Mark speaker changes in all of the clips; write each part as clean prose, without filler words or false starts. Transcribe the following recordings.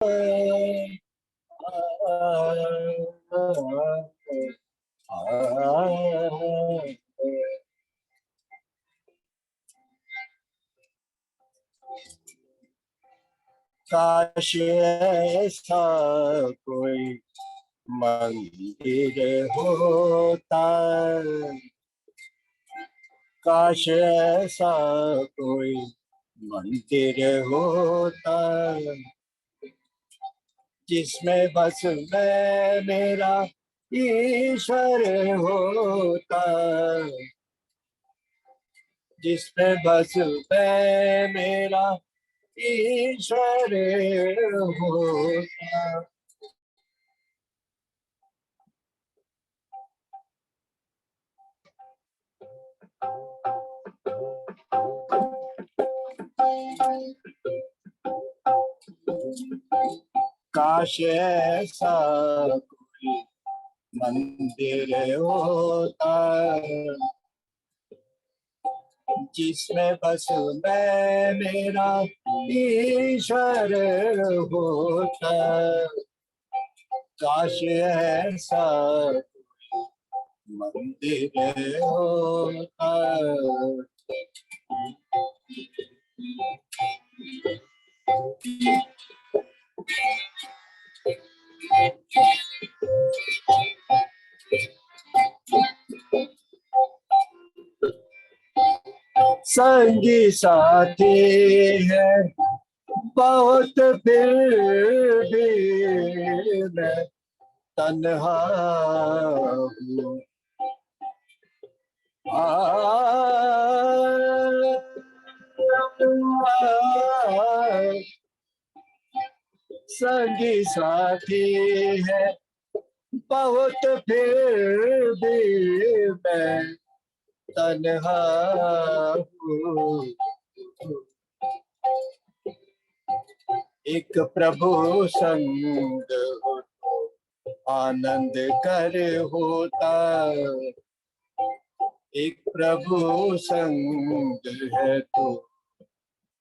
Speaker 1: काश ऐसा कोई मंदिर होता, काश ऐसा कोई मंदिर होता, जिसमें बस मैं मेरा ईश्वर होता, जिसमें बस मैं मेरा ईश्वर होता। काश ऐसा कोई मंदिर होता, जिसमें बस मैं मेरा ईश्वर होता, काश ऐसा मंदिर होता। संगी साथी है बहुत, फिर भी मैं तन्हा हूँ। संगी साथी है बहुत, फिर भी मैं तन्हा हूँ। एक प्रभु संग हो तो आनंद कर होता, एक प्रभु संग है तो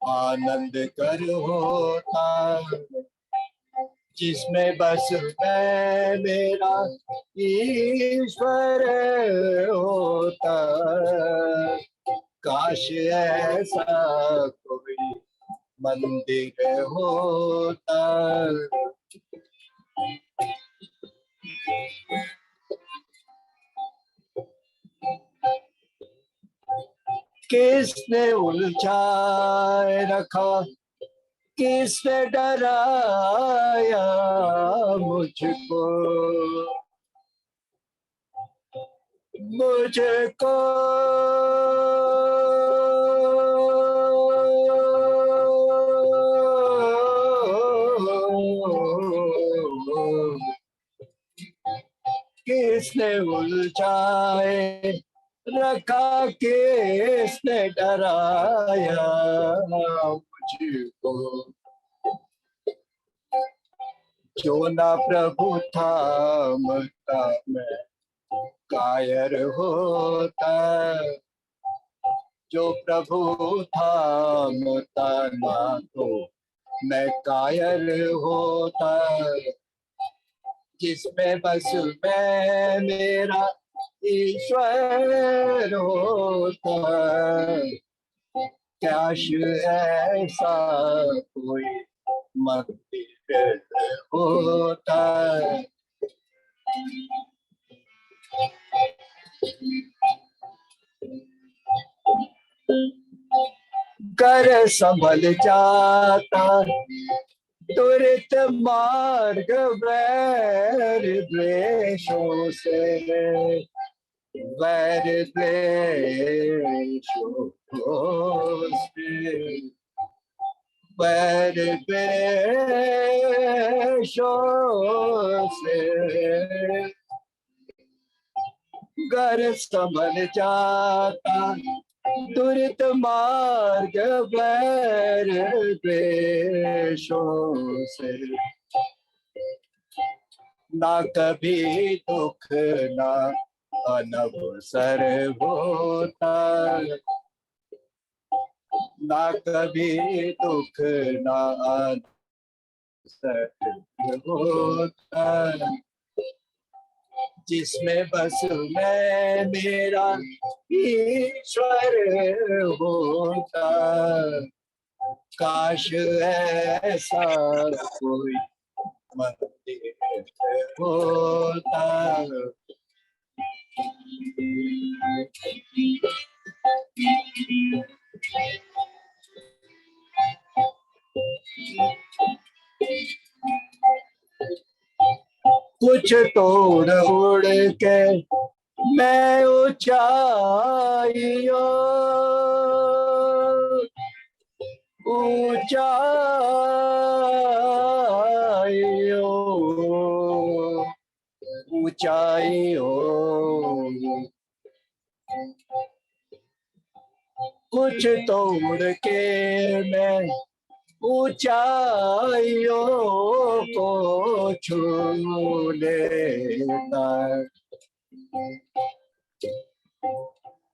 Speaker 1: आनंद कर होता, जिसमें बस मैं मेरा ईश्वर होता, काश ऐसा कोई मंदिर होता। किसने उलझाए रखा, किसने डराया मुझको, मुझको किसने उलझाए रखा, किसने डराया मुझको, जो ना प्रभु थामता मैं कायर होता, जो प्रभु थामता ना तो मैं कायर होता, जिसमें बस मैं मेरा ईश्वर होता, काश ऐसा कोई मंदिर होता। कर संभल जाता दुरित मार्ग वैर द्वेषों से, वैर द्वेषों से, वैर द्वेषों से, घर संभल जाता दुरित मार्ग वैर द्वेषों से, ना कभी दुख ना अनवसर होता, ना कभी दुख ना अनवसर होता, जिसमें बस मैं मेरा ईश्वर होता, काश ऐसा कोई मंदिर होता, जिसमें बस मैं मेरा ईश्वर होता, काश ऐसा कोई मंदिर होता। ना कभी दुख ना होता, जिसमें बस मैं मेरा ईश्वर होता। काश ऐसा कोई मंदिर होता। कुछ तोड़ उड़ के मैं ऊंचाइयों ऊंचाइयों ऊंचाइयों, कुछ तोड़ के मैं ऊंचाइयों को छू लेता।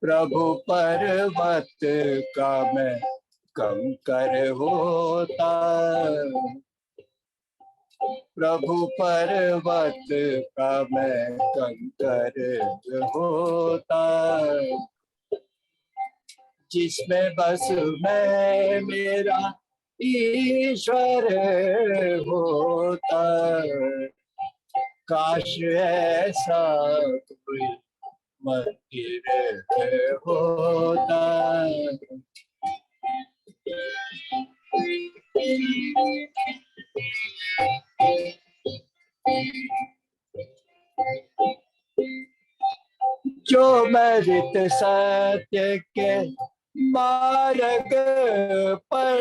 Speaker 1: प्रभु पर्वत का मैं कंकर होता। प्रभु पर्वत का मैं कंकर होता, जिसमें बस मैं मेरा ईश्वर होता। काश ऐसा कोई मंदिर होता। जो मृत सत्य के मार्ग पर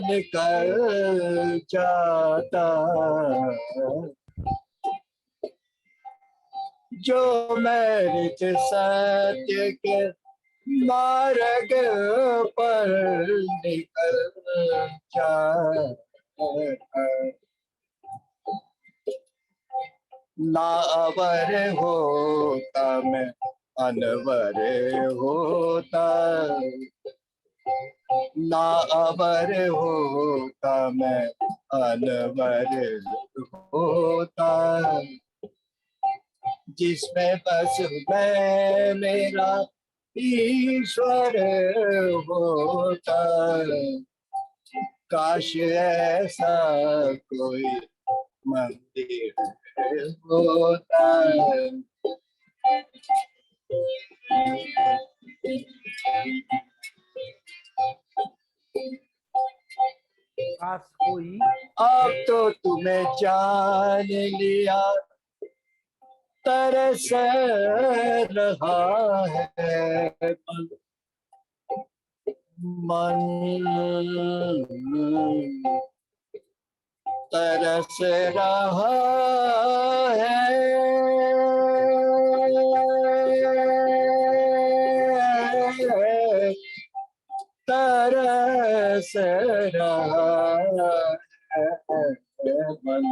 Speaker 1: निकल जाता, जो मृत सत्य के मार्ग पर निकल जाता, ना अवर होता मैं अनवर होता। ना अवर होता मैं अनवर होता, जिसमें बस मैं मेरा ईश्वर होता। काश ऐसा कोई मंदिर होता।
Speaker 2: काश कोई,
Speaker 1: अब तो तुम्हें जान लिया, तरस रहा है मन, तरस रहा है, तरस रहा है मन।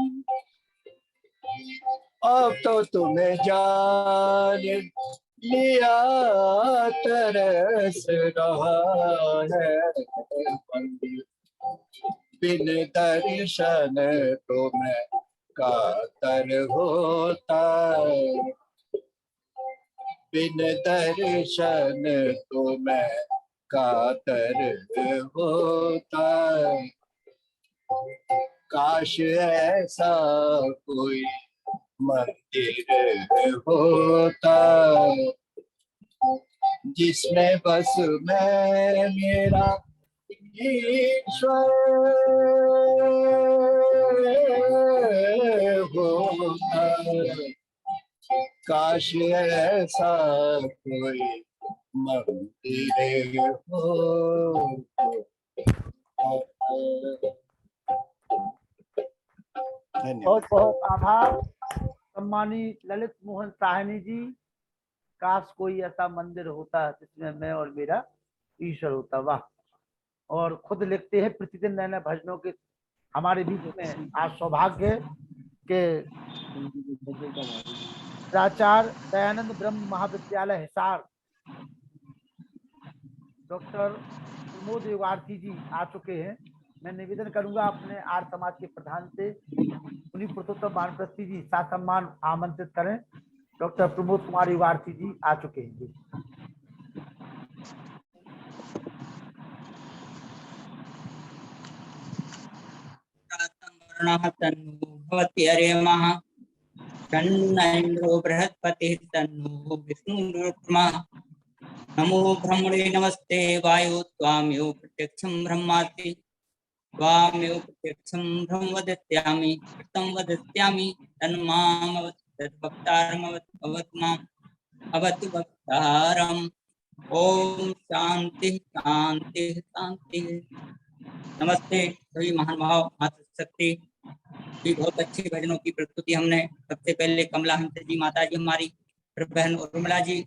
Speaker 1: अब तो तुम्हें जान लिया, तरस रहा है मन। बिन दर्शन तो मैं कातर होता, बिन दर्शन तो मैं कातर होता। काश ऐसा कोई मंदिर होता, जिसमें बस मैं मेरा ईश्वर होता। काश ऐसा कोई मंदिर हो।
Speaker 2: बहुत बहुत आभार सम्मानी ललित मोहन साहनी जी। काश कोई ऐसा मंदिर होता जिसमें मैं और मेरा ईश्वर होता। वाह। और खुद लिखते हैं प्रतिदिन नए नए भजनों के हमारे बीच में आज सौभाग्य के प्राचार्य दयानंद ब्रह्म महाविद्यालय हिसार डॉक्टर प्रमोद युगार्थी जी आ चुके हैं। मैं निवेदन करूंगा अपने आर्य समाज के प्रधान से मुनि पुरुषोत्तम वानप्रस्थी जी सासम्मान आमंत्रित करें। डॉक्टर प्रमोद कुमार युवार्थी जी आ चुके हैं जी।
Speaker 3: भवति हरेमः तन्न इंद्रो बृहस्पतिः तन्नो विष्णुरुक्मा नमो ब्रह्मणे नमस्ते वायु त्वामेव प्रत्यक्षं ब्रह्मास्मि त्वामेव प्रत्यक्षं ब्रह्म वदिष्यामि कृतं वदिष्यामि अवतु वक्तारम्। ओम शांति शांति शांति। नमस्ते सभी महान भाव मातृशक्ति की बहुत अच्छी भजनों की प्रस्तुति हमने सबसे पहले कमला हंस जी माता जी हमारी, फिर बहन उर्मिला जी,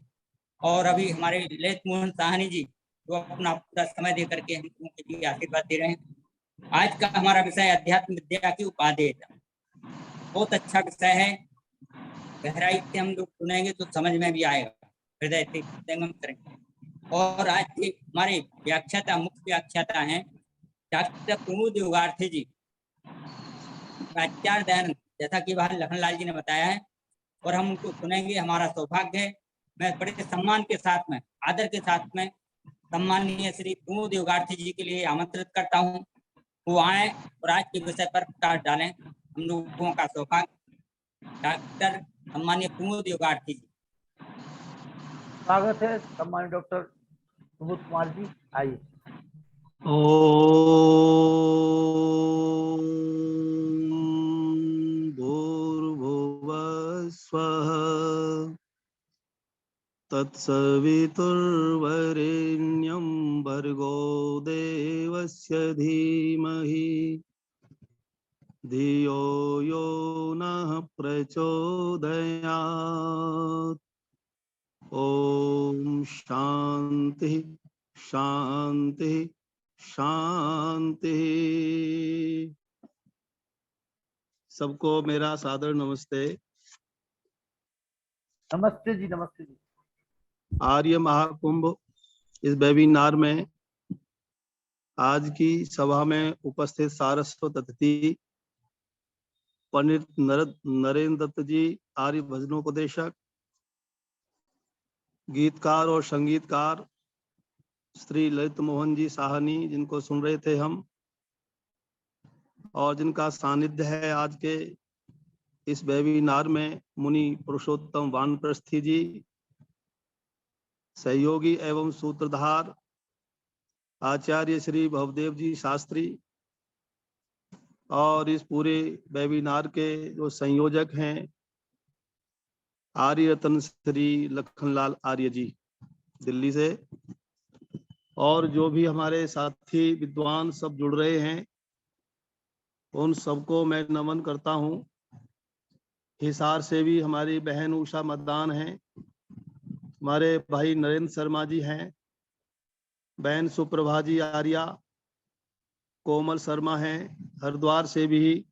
Speaker 3: और अभी हमारे ललित मोहन साहनी जी जो अपना पूरा समय दे करके हम लोगों के लिए आशीर्वाद दे रहे हैं। आज का हमारा विषय अध्यात्म विद्या की उपादेयता। बहुत अच्छा विषय है, गहराई से हम लोग सुनेंगे तो समझ में भी आएगा, हृदय से संगम करेंगे। और आज के हमारे व्याख्याता मुख्य व्याख्याता हैं डॉक्टर प्रमोद युगार्थी जी, आचार्य दयानंद, जैसा कि वह लखनलाल जी ने बताया है, और हम उनको सुनेंगे। हमारा सौभाग्य है। मैं बड़े सम्मान के साथ में, आदर के साथ में सम्माननीय श्री प्रमोद युगार्थी जी के लिए आमंत्रित करता हूँ, वो आए और आज के विषय पर प्रकाश डालें। हम लोगों का सौभाग्य। डॉक्टर सम्माननीय प्रमोद युगार्थी जी,
Speaker 2: स्वागत है सम्मानित डॉक्टर प्रमोद कुमार जी, आइए।
Speaker 4: ओम भूर्भुवः स्वः तत्सवितुर्वरेण्यं भर्गो देवस्य धीमहि धियो यो नः प्रचोदयात्। ओम शांति शांति शांति। सबको मेरा सादर नमस्ते।
Speaker 2: नमस्ते जी, नमस्ते जी।
Speaker 4: आर्य महाकुंभ इस वेबिनार में आज की सभा में उपस्थित सारस्वत अतिथि पंडित नरेंद्र दत्त जी, आर्य भजनोपदेशक, गीतकार और संगीतकार श्री ललित मोहन जी साहनी, जिनको सुन रहे थे हम, और जिनका सानिध्य है आज के इस वेबिनार में मुनि पुरुषोत्तम वानप्रस्थी जी, सहयोगी एवं सूत्रधार आचार्य श्री भवदेव जी शास्त्री, और इस पूरे वेबिनार के जो संयोजक हैं आर्य रतन श्री लखनलाल आर्य जी दिल्ली से, और जो भी हमारे साथी विद्वान सब जुड़ रहे हैं उन सबको मैं नमन करता हूं। हिसार से भी हमारी बहन उषा मतदान हैं, हमारे भाई नरेंद्र शर्मा जी हैं, बहन सुप्रभा जी आर्या, कोमल शर्मा हैं, हरिद्वार से भी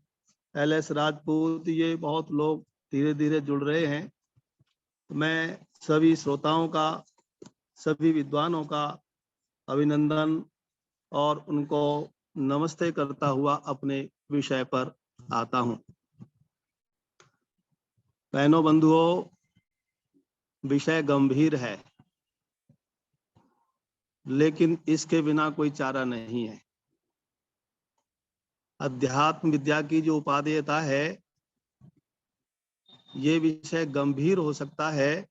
Speaker 4: LS राजपूत, ये बहुत लोग धीरे धीरे जुड़ रहे हैं। मैं सभी श्रोताओं का, सभी विद्वानों का अभिनंदन और उनको नमस्ते करता हुआ अपने विषय पर आता हूं। बहनों बंधुओं, विषय गंभीर है, लेकिन इसके बिना कोई चारा नहीं है। अध्यात्म विद्या की जो उपादेयता है, ये विषय गंभीर हो सकता है,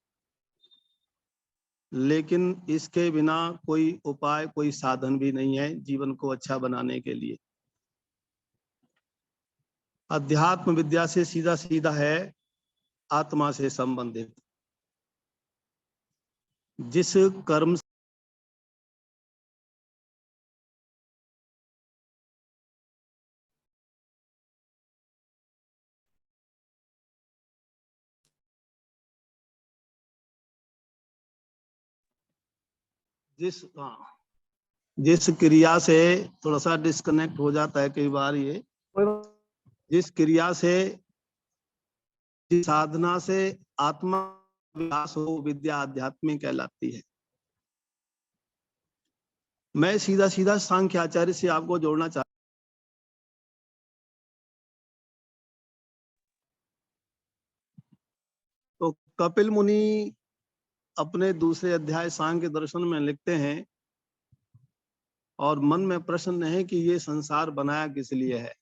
Speaker 4: लेकिन इसके बिना कोई उपाय, कोई साधन भी नहीं है जीवन को अच्छा बनाने के लिए। अध्यात्म विद्या से सीधा सीधा है आत्मा से संबंधित। जिस कर्म जिस क्रिया से थोड़ा सा डिस्कनेक्ट हो जाता है कई बार, ये जिस क्रिया से, जिस साधना से आत्मा विकास हो, विद्या आध्यात्मिक कहलाती है। मैं सीधा सीधा सांख्य आचार्य से आपको जोड़ना चाहता कपिल मुनि अपने दूसरे अध्याय सांख्य दर्शन में लिखते हैं, और मन में प्रश्न है कि ये संसार बनाया किस लिए है।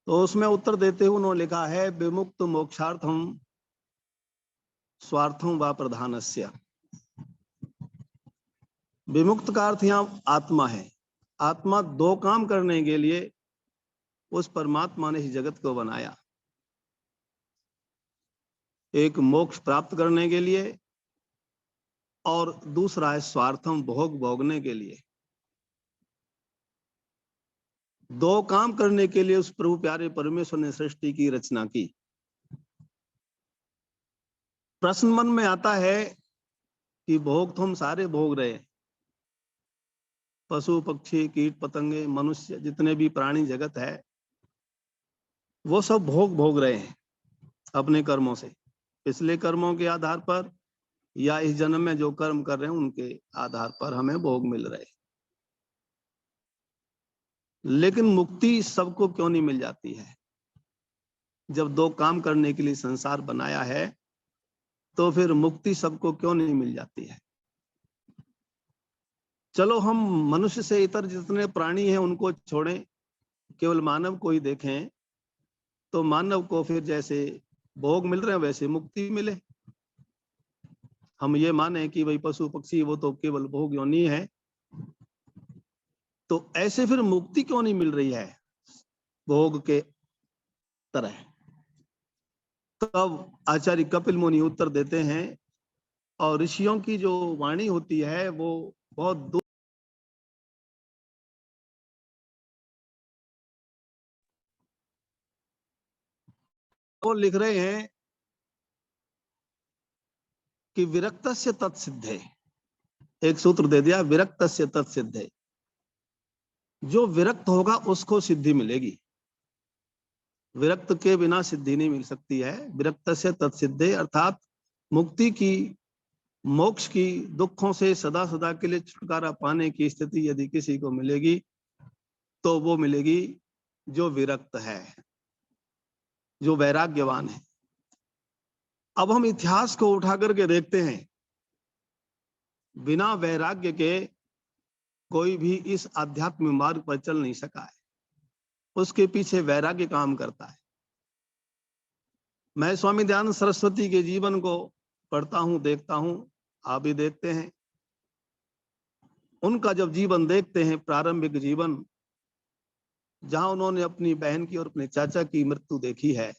Speaker 4: तो उसमें उत्तर देते हुए उन्होंने लिखा है, विमुक्त मोक्षार्थम स्वार्थम व प्रधानस्य। विमुक्त का अर्थ यहाँ आत्मा है। आत्मा दो काम करने के लिए उस परमात्मा ने इस जगत को बनाया, एक मोक्ष प्राप्त करने के लिए और दूसरा है स्वार्थम, भोग भोगने के लिए। दो काम करने के लिए उस प्रभु प्यारे परमेश्वर ने सृष्टि की रचना की। प्रश्न मन में आता है कि भोग तो हम सारे भोग रहे हैं, पशु पक्षी कीट पतंगे मनुष्य जितने भी प्राणी जगत है वो सब भोग भोग रहे हैं अपने कर्मों से, पिछले कर्मों के आधार पर या इस जन्म में जो कर्म कर रहे हैं उनके आधार पर हमें भोग मिल रहे हैं। लेकिन मुक्ति सबको क्यों नहीं मिल जाती है? जब दो काम करने के लिए संसार बनाया है तो फिर मुक्ति सबको क्यों नहीं मिल जाती है? चलो हम मनुष्य से इतर जितने प्राणी हैं उनको छोड़ें, केवल मानव को ही देखें तो मानव को फिर जैसे भोग मिल रहे हैं वैसे मुक्ति मिले। हम ये माने कि भाई पशु पक्षी वो तो केवल भोग योनि है, तो ऐसे फिर मुक्ति क्यों नहीं मिल रही है भोग के तरह? तब आचार्य कपिल मुनि उत्तर देते हैं, और ऋषियों की जो वाणी होती है वो बहुत दूर वो लिख रहे हैं कि विरक्तस्य तत्सिद्धे, एक सूत्र दे दिया, विरक्तस्य तत्सिद्धे। जो विरक्त होगा उसको सिद्धि मिलेगी, विरक्त के बिना सिद्धि नहीं मिल सकती है। विरक्तस्य तत्सिद्धे अर्थात मुक्ति की, मोक्ष की, दुखों से सदा सदा के लिए छुटकारा पाने की स्थिति यदि किसी को मिलेगी तो वो मिलेगी जो विरक्त है, जो वैराग्यवान है। अब हम इतिहास को उठा करके देखते हैं, बिना वैराग्य के कोई भी इस आध्यात्मिक मार्ग पर चल नहीं सका है, उसके पीछे वैराग्य काम करता है। मैं स्वामी दयानंद सरस्वती के जीवन को पढ़ता हूं, देखता हूं, आप भी देखते हैं। उनका जब जीवन देखते हैं, प्रारंभिक जीवन जहां उन्होंने अपनी बहन की और अपने चाचा की मृत्यु देखी है,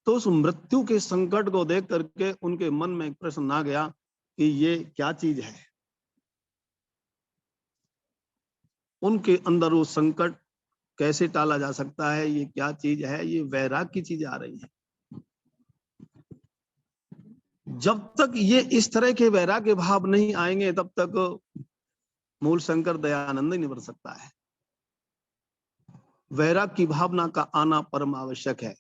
Speaker 4: तो उस मृत्यु के संकट को देख करके उनके मन में एक प्रश्न आ गया कि ये क्या चीज है। उनके अंदर वो संकट कैसे टाला जा सकता है, ये क्या चीज है, ये वैराग की चीज आ रही है। जब तक ये इस तरह के वैराग्य भाव नहीं आएंगे तब तक मूल शंकर दयानंद ही नहीं बन सकता है। वैराग की भावना का आना परम आवश्यक है।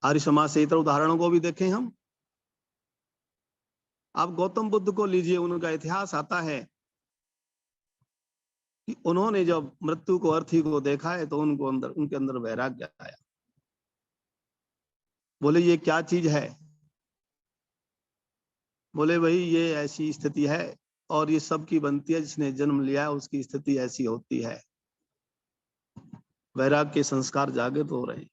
Speaker 4: आर्य समाज से इतर उदाहरणों को भी देखें हम। आप गौतम बुद्ध को लीजिए, उनका इतिहास आता है कि उन्होंने जब मृत्यु को, अर्थी को देखा है तो उनके अंदर वैराग्य आया। बोले ये क्या चीज है? बोले भाई ये ऐसी स्थिति है और ये सब की बनती है, जिसने जन्म लिया है उसकी स्थिति ऐसी होती है। वैराग के संस्कार जागृत हो रहे हैं।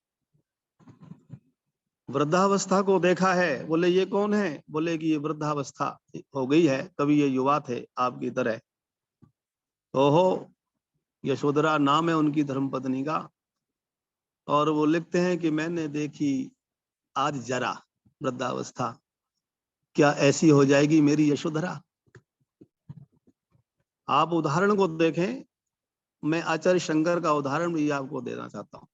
Speaker 4: वृद्धावस्था को देखा है, बोले ये कौन है? बोले कि ये वृद्धावस्था हो गई है, कभी ये युवा थे आपकी तरह। ओहो, यशोधरा नाम है उनकी धर्मपत्नी का, और वो लिखते हैं कि मैंने देखी आज जरा वृद्धावस्था, क्या ऐसी हो जाएगी मेरी यशोधरा? आप उदाहरण को देखें, मैं आचार्य शंकर का उदाहरण भी आपको देना चाहता हूं,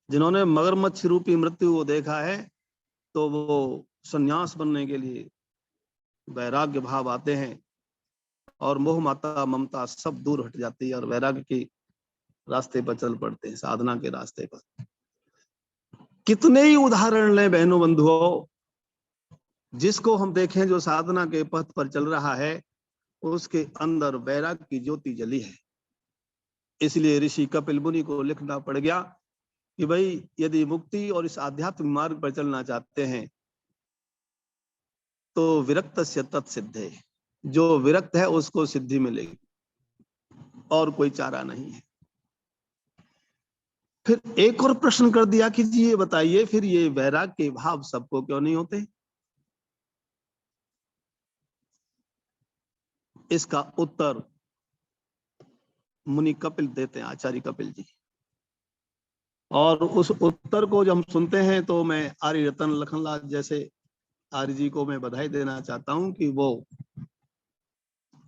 Speaker 4: जिन्होंने मगरमच्छ रूपी मृत्यु को देखा है तो वो सन्यास बनने के लिए वैराग्य भाव आते हैं और मोह माता ममता सब दूर हट जाती है और वैराग्य के रास्ते पर चल पड़ते हैं, साधना के रास्ते पर। कितने ही उदाहरण लें बहनों बंधुओं, जिसको हम देखें जो साधना के पथ पर चल रहा है उसके अंदर वैराग्य की ज्योति जली है। इसलिए ऋषि कपिल मुनि को लिखना पड़ गया कि भाई यदि मुक्ति और इस आध्यात्मिक मार्ग पर चलना चाहते हैं तो विरक्तस्य तत्सिद्धे, जो विरक्त है उसको सिद्धि मिलेगी और कोई चारा नहीं है। फिर एक और प्रश्न कर दिया कि जी ये बताइए फिर ये वैराग्य के भाव सबको क्यों नहीं होते? इसका उत्तर मुनि कपिल देते हैं, आचार्य कपिल जी। और उस उत्तर को जब हम सुनते हैं तो मैं आर्य रतन लखनलाल जैसे आर्य जी को मैं बधाई देना चाहता हूं कि वो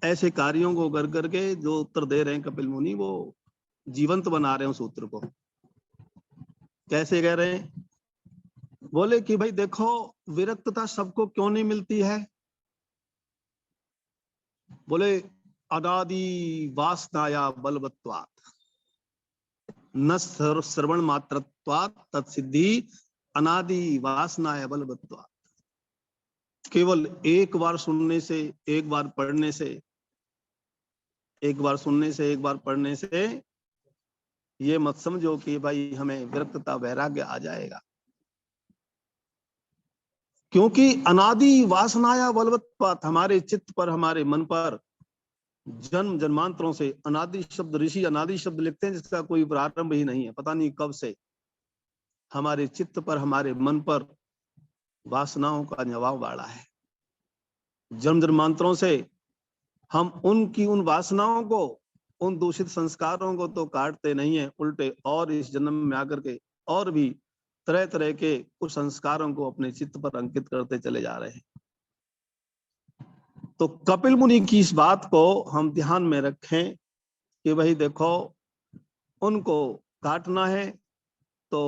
Speaker 4: ऐसे कार्यों को कर करके जो उत्तर दे रहे हैं कपिल मुनि, वो जीवंत बना रहे हैं उस उत्तर को। कैसे कह रहे हैं? बोले कि भाई देखो, विरक्तता सबको क्यों नहीं मिलती है? बोले अनादि वासनाया बलवत्वात् न श्रवण मात्रत्वात् तत्सिद्धि अनादि वासनाया बलवत्वात्। केवल एक बार सुनने से, एक बार पढ़ने से, एक बार सुनने से, एक बार पढ़ने से ये मत समझो कि भाई हमें विरक्तता वैराग्य आ जाएगा, क्योंकि अनादि वासनाया बलवत्वात्, हमारे चित्त पर, हमारे मन पर जन्म जन्मांतरों से, अनादि शब्द ऋषि अनादि शब्द लिखते हैं जिसका कोई प्रारंभ ही नहीं है, पता नहीं कब से हमारे चित्त पर, हमारे मन पर वासनाओं का निवाव बाड़ा है। जन्म जन्मांतरों से हम उनकी उन वासनाओं को, उन दूषित संस्कारों को तो काटते नहीं है, उल्टे और इस जन्म में आकर के और भी तरह तरह के उस संस्कारों को अपने चित्त पर अंकित करते चले जा रहे हैं। तो कपिल मुनि की इस बात को हम ध्यान में रखें कि भाई देखो, उनको काटना है तो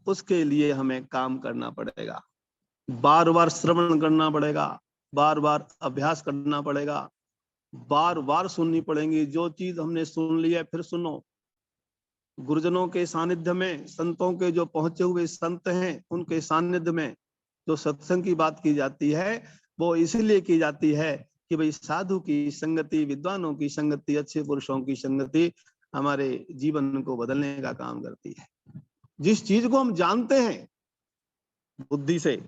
Speaker 4: उसके लिए हमें काम करना पड़ेगा, बार बार श्रवण करना पड़ेगा, बार बार अभ्यास करना पड़ेगा, बार बार सुननी पड़ेगी। जो चीज हमने सुन ली है फिर सुनो। गुरुजनों के सानिध्य में, संतों के जो पहुंचे हुए संत हैं उनके सानिध्य में जो सत्संग की बात की जाती है वो इसीलिए की जाती है कि भाई साधु की संगति, विद्वानों की संगति, अच्छे पुरुषों की संगति हमारे जीवन को बदलने का काम करती है। जिस चीज को हम जानते हैं बुद्धि से,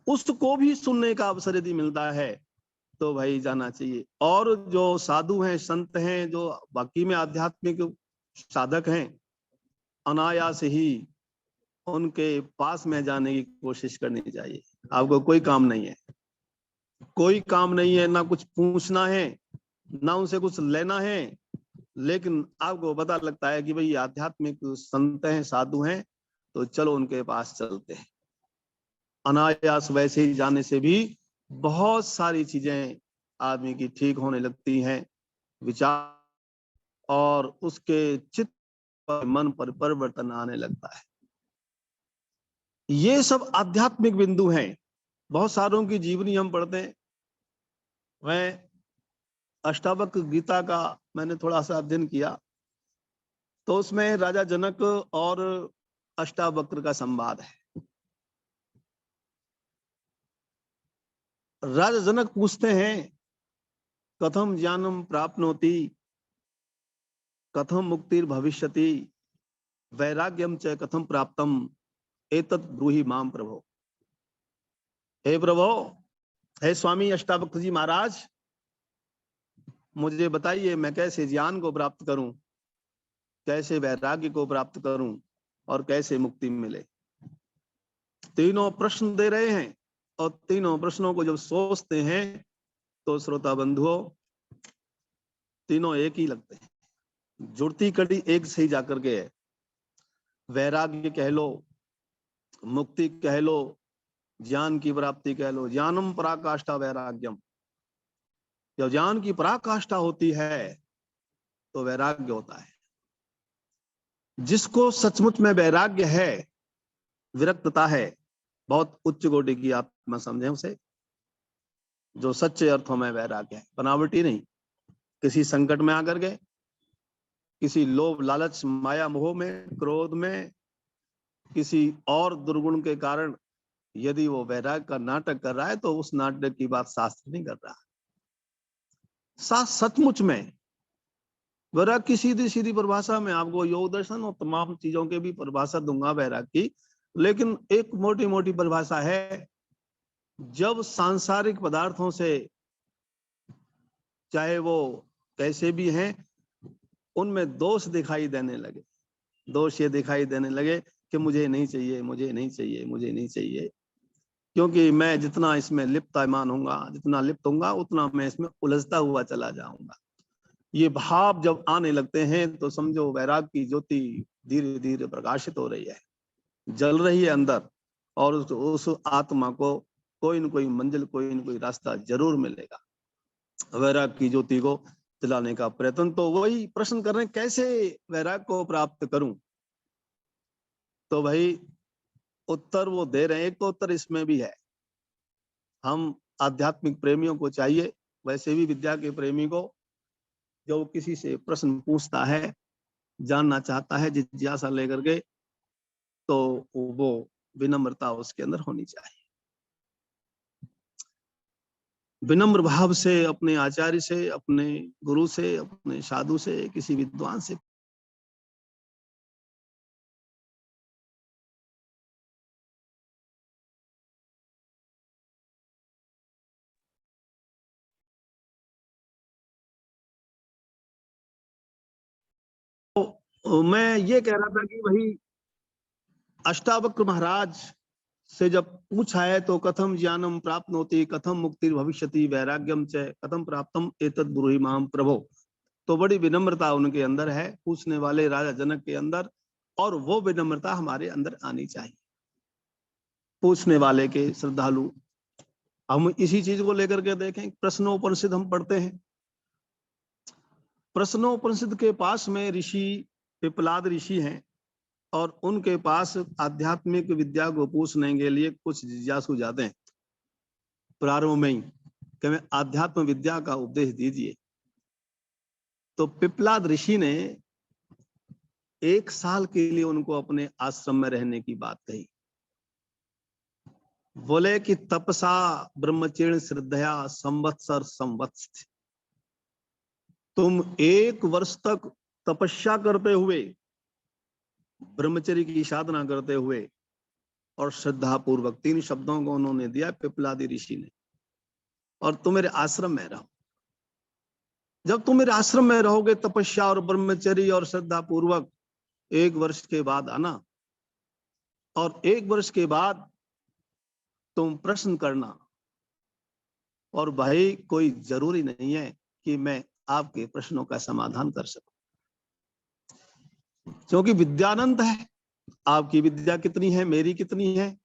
Speaker 4: उसको भी सुनने का अवसर यदि मिलता है तो भाई जाना चाहिए। और जो साधु हैं, संत हैं, जो बाकी में आध्यात्मिक साधक हैं, अनायास ही उनके पास में जाने की कोशिश करनी चाहिए। आपको कोई काम नहीं है, कोई काम नहीं है, ना कुछ पूछना है, ना उनसे कुछ लेना है, लेकिन आपको पता लगता है कि भाई आध्यात्मिक संत हैं, साधु हैं, तो चलो उनके पास चलते हैं। अनायास वैसे ही जाने से भी बहुत सारी चीजें आदमी की ठीक होने लगती हैं, विचार और उसके चित्त पर, मन पर परिवर्तन आने लगता है। ये सब आध्यात्मिक बिंदु हैं। बहुत सारों की जीवनी हम पढ़ते हैं। मैं अष्टावक्र गीता का मैंने थोड़ा सा अध्ययन किया तो उसमें राजा जनक और अष्टावक्र का संवाद है। राजा जनक पूछते हैं, कथम ज्ञानम प्राप्नोति, कथम मुक्तिर भविष्यति, वैराग्यम च कथम प्राप्तम, एतत् ब्रूहि माम प्रभो। हे प्रभो, हे स्वामी अष्टावक्र जी महाराज, मुझे बताइए मैं कैसे ज्ञान को प्राप्त करूं, कैसे वैराग्य को प्राप्त करूं और कैसे मुक्ति मिले। तीनों प्रश्न दे रहे हैं और तीनों प्रश्नों को जब सोचते हैं तो श्रोता बंधुओं तीनों एक ही लगते हैं, जुड़ती कड़ी एक से ही जाकर के है। वैराग्य कह लो, मुक्ति कह लो, ज्ञान की प्राप्ति कह लो। ज्ञानम पराकाष्ठा वैराग्यम, जब ज्ञान की पराकाष्ठा होती है तो वैराग्य होता है। जिसको सचमुच में वैराग्य है, विरक्तता है, बहुत उच्च कोटि की आत्मा समझे उसे, जो सच्चे अर्थों में वैराग्य है, बनावटी नहीं। किसी संकट में आकर के, किसी लोभ लालच माया मोह में, क्रोध में, किसी और दुर्गुण के कारण यदि वो वैराग्य का नाटक कर रहा है तो उस नाटक की बात शास्त्र नहीं कर रहा। सचमुच में वैराग की सीधी सीधी परिभाषा में आपको योग दर्शन और तमाम चीजों के भी परिभाषा दूंगा वैराग की, लेकिन एक मोटी मोटी परिभाषा है, जब सांसारिक पदार्थों से चाहे वो कैसे भी हैं उनमें दोष दिखाई देने लगे, दोष ये दिखाई देने लगे कि मुझे नहीं चाहिए, मुझे नहीं चाहिए, मुझे नहीं चाहिए, क्योंकि मैं जितना इसमें लिप्तमान होऊंगा, जितना लिप्त होऊंगा उतना मैं इसमें उलझता हुआ चला जाऊंगा। ये भाव जब आने लगते हैं तो समझो वैराग की ज्योति धीरे धीरे प्रकाशित हो रही है, जल रही है अंदर, और उस आत्मा को कोई न कोई मंजिल, कोई न कोई रास्ता जरूर मिलेगा। वैराग की ज्योति को जलाने का प्रयत्न, तो वही प्रश्न कर रहे हैं कैसे वैराग को प्राप्त करूं, तो भाई उत्तर वो दे रहे हैं। एक तो उत्तर इसमें भी है, हम आध्यात्मिक प्रेमियों को चाहिए, वैसे भी विद्या के प्रेमी को, जो किसी से प्रश्न पूछता है, जानना चाहता है जिज्ञासा लेकर के, तो वो विनम्रता उसके अंदर होनी चाहिए। विनम्र भाव से अपने आचार्य से, अपने गुरु से, अपने साधु से, किसी विद्वान से तो मैं ये कह रहा था कि वही अष्टावक्र महाराज से जब पूछा है तो कथम ज्ञानम प्राप्नोति, कथम मुक्तिर भविष्यति, वैराग्यम च कथम प्राप्तम एतद् ब्रूहि माम प्रभो, तो बड़ी विनम्रता उनके अंदर है, पूछने वाले राजा जनक के अंदर, और वो विनम्रता हमारे अंदर आनी चाहिए, पूछने वाले के, श्रद्धालु। हम इसी चीज को लेकर के देखें, प्रश्नोपनिषद हम पढ़ते हैं, प्रश्नोपनिषद के पास में ऋषि पिपलाद ऋषि हैं, और उनके पास आध्यात्मिक विद्या को पूछने के लिए कुछ जिज्ञासु जाते हैं प्रारंभ में ही कि मैं आध्यात्म विद्या का उपदेश दीजिए। तो पिपलाद ऋषि ने 1 साल के लिए उनको अपने आश्रम में रहने की बात कही, बोले कि तपसा ब्रह्मचर्य श्रद्धया संवत्सर संवत्स, तुम 1 वर्ष तक तपस्या करते हुए, ब्रह्मचर्य की साधना करते हुए और श्रद्धा पूर्वक, 3 शब्दों को उन्होंने दिया पिपलादी ऋषि ने, और तुम मेरे आश्रम में रहो। जब तुम मेरे आश्रम में रहोगे तपस्या और ब्रह्मचर्य और श्रद्धा पूर्वक, 1 वर्ष के बाद आना, और 1 वर्ष के बाद तुम प्रश्न करना, और भाई कोई जरूरी नहीं है कि मैं आपके प्रश्नों का समाधान कर सकूं, क्योंकि विद्यानंद है, आपकी विद्या कितनी है, मेरी कितनी है,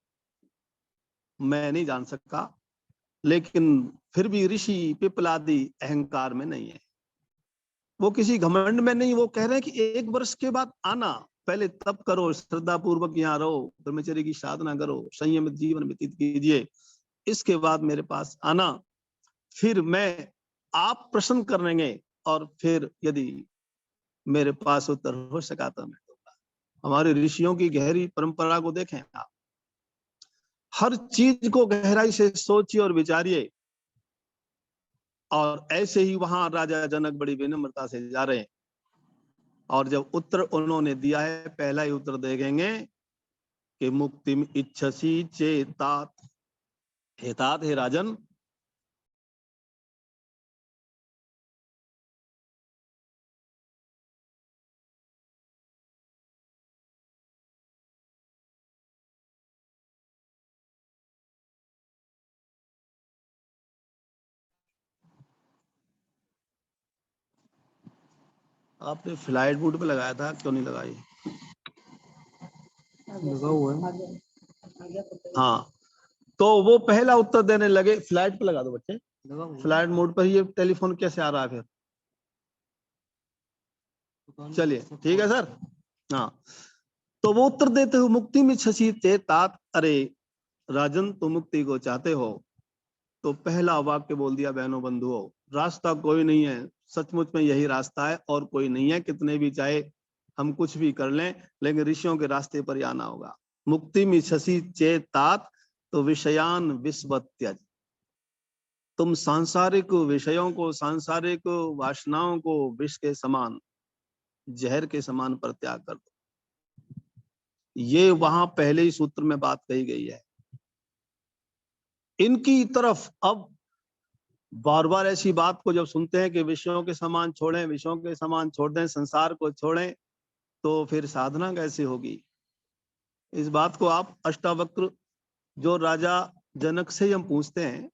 Speaker 4: मैं नहीं जान सकता, लेकिन फिर भी ऋषि पिपलादी अहंकार में नहीं है, वो किसी घमंड में नहीं, वो कह रहे हैं कि 1 वर्ष के बाद आना, पहले तप करो, श्रद्धा पूर्वक यहाँ रहो, ब्रह्मचर्य की साधना करो, संयमित जीवन व्यतीत कीजिए, इसके बाद मेरे पास आना, फिर मैं आप प्रश्न करेंगे, और फिर यदि मेरे पास उत्तर हो सका तो मैं दूंगा। हमारे ऋषियों की गहरी परंपरा को देखें आप, हर चीज को गहराई से सोचिए और विचारिए, और ऐसे ही वहां राजा जनक बड़ी विनम्रता से जा रहे हैं, और जब उत्तर उन्होंने दिया है, पहला ही उत्तर देखेंगे कि मुक्तिम इच्छसि चेतात, हेतात, हे राजन, आपने फ्लाइट मोड पे लगाया था, क्यों नहीं लगाई? लगा हुआ है। हाँ, तो वो पहला उत्तर देने लगे, फ्लाइट पे लगा दो बच्चे, फ्लाइट मोड पर ये टेलीफोन कैसे आ रहा है फिर? चलिए ठीक है सर। हाँ, तो वो उत्तर देते हो, मुक्ति में छसी चेतात, अरे राजन तुम मुक्ति को चाहते हो, तो पहला वाक्य बोल दिया, बहनों बंधुओं, रास्ता कोई नहीं है, सचमुच में यही रास्ता है और कोई नहीं है, कितने भी चाहे हम कुछ भी कर लें, लेकिन ऋषियों के रास्ते पर ही आना होगा। मुक्ति में छसी चेतात, तो विषयान विस्वत्यज, तुम सांसारिक विषयों को, सांसारिक वासनाओं को विष के समान जहर के समान परित्याग कर दो। ये वहां पहले ही सूत्र में बात कही गई है। इनकी तरफ अब बार बार ऐसी बात को जब सुनते हैं कि विषयों के समान छोड़ें, विषयों के समान छोड़ दें, संसार को छोड़ें, तो फिर साधना कैसे होगी? इस बात को आप अष्टावक्र जो राजा जनक से हम पूछते हैं,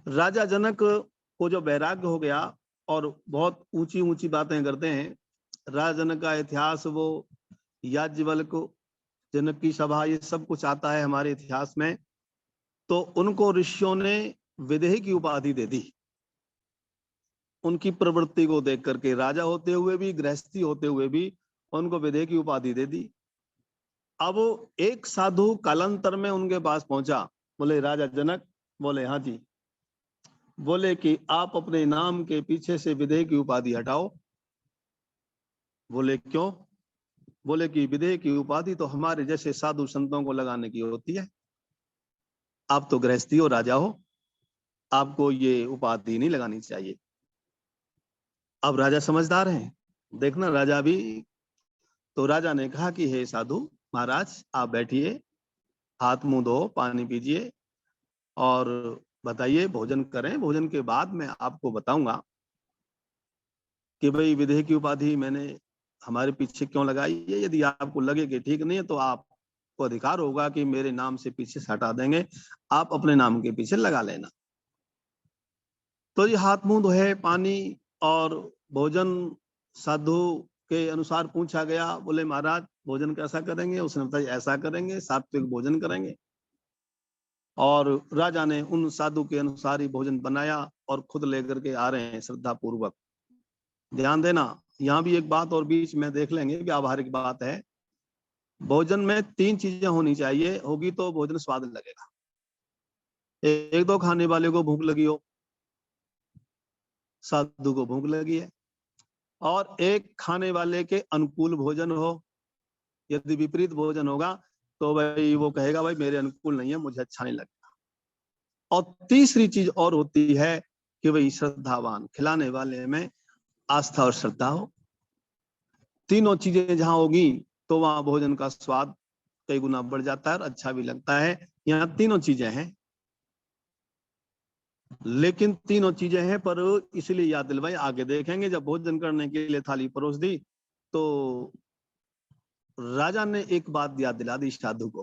Speaker 4: राजा जनक को जो वैराग्य हो गया और बहुत ऊंची ऊंची बातें करते हैं, राजा जनक का इतिहास, वो याज्ञवल्क्य को, जनक की सभा, ये सब कुछ आता है हमारे इतिहास में। तो उनको ऋषियों ने विदेही की उपाधि दे दी, उनकी प्रवृत्ति को देख करके, राजा होते हुए भी, गृहस्थी होते हुए भी उनको विदेही की उपाधि दे दी। अब एक साधु कालांतर में उनके पास पहुंचा, बोले राजा जनक, बोले हाँ जी, बोले कि आप अपने नाम के पीछे से विदेही की उपाधि हटाओ। बोले क्यों? बोले कि विदेही की उपाधि तो हमारे जैसे साधु संतों को लगाने की होती है, आप तो गृहस्थी हो, राजा हो, आपको ये उपाधि नहीं लगानी चाहिए। अब राजा समझदार हैं, देखना राजा भी। तो राजा ने कहा कि हे साधु महाराज, आप बैठिए, हाथ मुंह धो, पानी पीजिए और बताइए, भोजन करें। भोजन के बाद मैं आपको बताऊंगा कि भाई विदेही की उपाधि मैंने हमारे पीछे क्यों लगाई है। यदि आपको लगे कि ठीक नहीं है तो आपको अधिकार होगा कि मेरे नाम से पीछे से हटा देंगे, आप अपने नाम के पीछे लगा लेना। तो ये हाथ मुंह धोए, पानी और भोजन साधु के अनुसार पूछा गया। बोले महाराज भोजन कैसा करेंगे? उसने बताया ऐसा करेंगे, सात्विक भोजन करेंगे। और राजा ने उन साधु के अनुसार ही भोजन बनाया और खुद लेकर के आ रहे हैं श्रद्धा पूर्वक। ध्यान देना, यहाँ भी एक बात और बीच में देख लेंगे, व्यावहारिक बात है। भोजन में 3 चीजें होनी चाहिए, होगी तो भोजन स्वाद लगेगा। एक तो खाने वाले को भूख लगी हो, साधु को भूख लगी है, और एक खाने वाले के अनुकूल भोजन हो। यदि विपरीत भोजन होगा तो भाई वो कहेगा भाई मेरे अनुकूल नहीं है, मुझे अच्छा नहीं लगता। और तीसरी चीज और होती है कि भाई श्रद्धावान, खिलाने वाले में आस्था और श्रद्धा हो। तीनों चीजें जहां होगी तो वहां भोजन का स्वाद कई गुना बढ़ जाता है और अच्छा भी लगता है। यहाँ तीनों चीजें हैं, लेकिन तीनों चीजें हैं पर इसलिए याद दिलवाई, आगे देखेंगे। जब भोजन करने के लिए थाली परोस दी तो राजा ने एक बात याद दिला दी साधु को।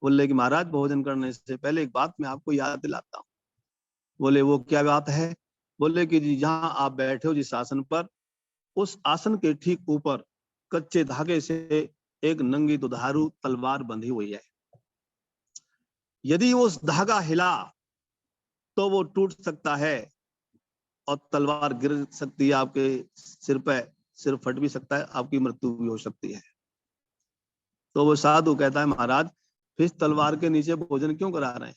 Speaker 4: बोले कि महाराज भोजन करने से पहले एक बात मैं आपको याद दिलाता हूँ। बोले वो क्या बात है? बोले कि जहां आप बैठे हो जिस आसन पर, उस आसन के ठीक ऊपर कच्चे धागे से एक नंगी दुधारू तलवार बंधी हुई है। यदि उस धागा हिला तो वो टूट सकता है और तलवार गिर सकती है आपके सिर पे, सिर फट भी सकता है, आपकी मृत्यु भी हो सकती है। तो वो साधु कहता है महाराज फिर तलवार के नीचे भोजन क्यों करा रहे हैं?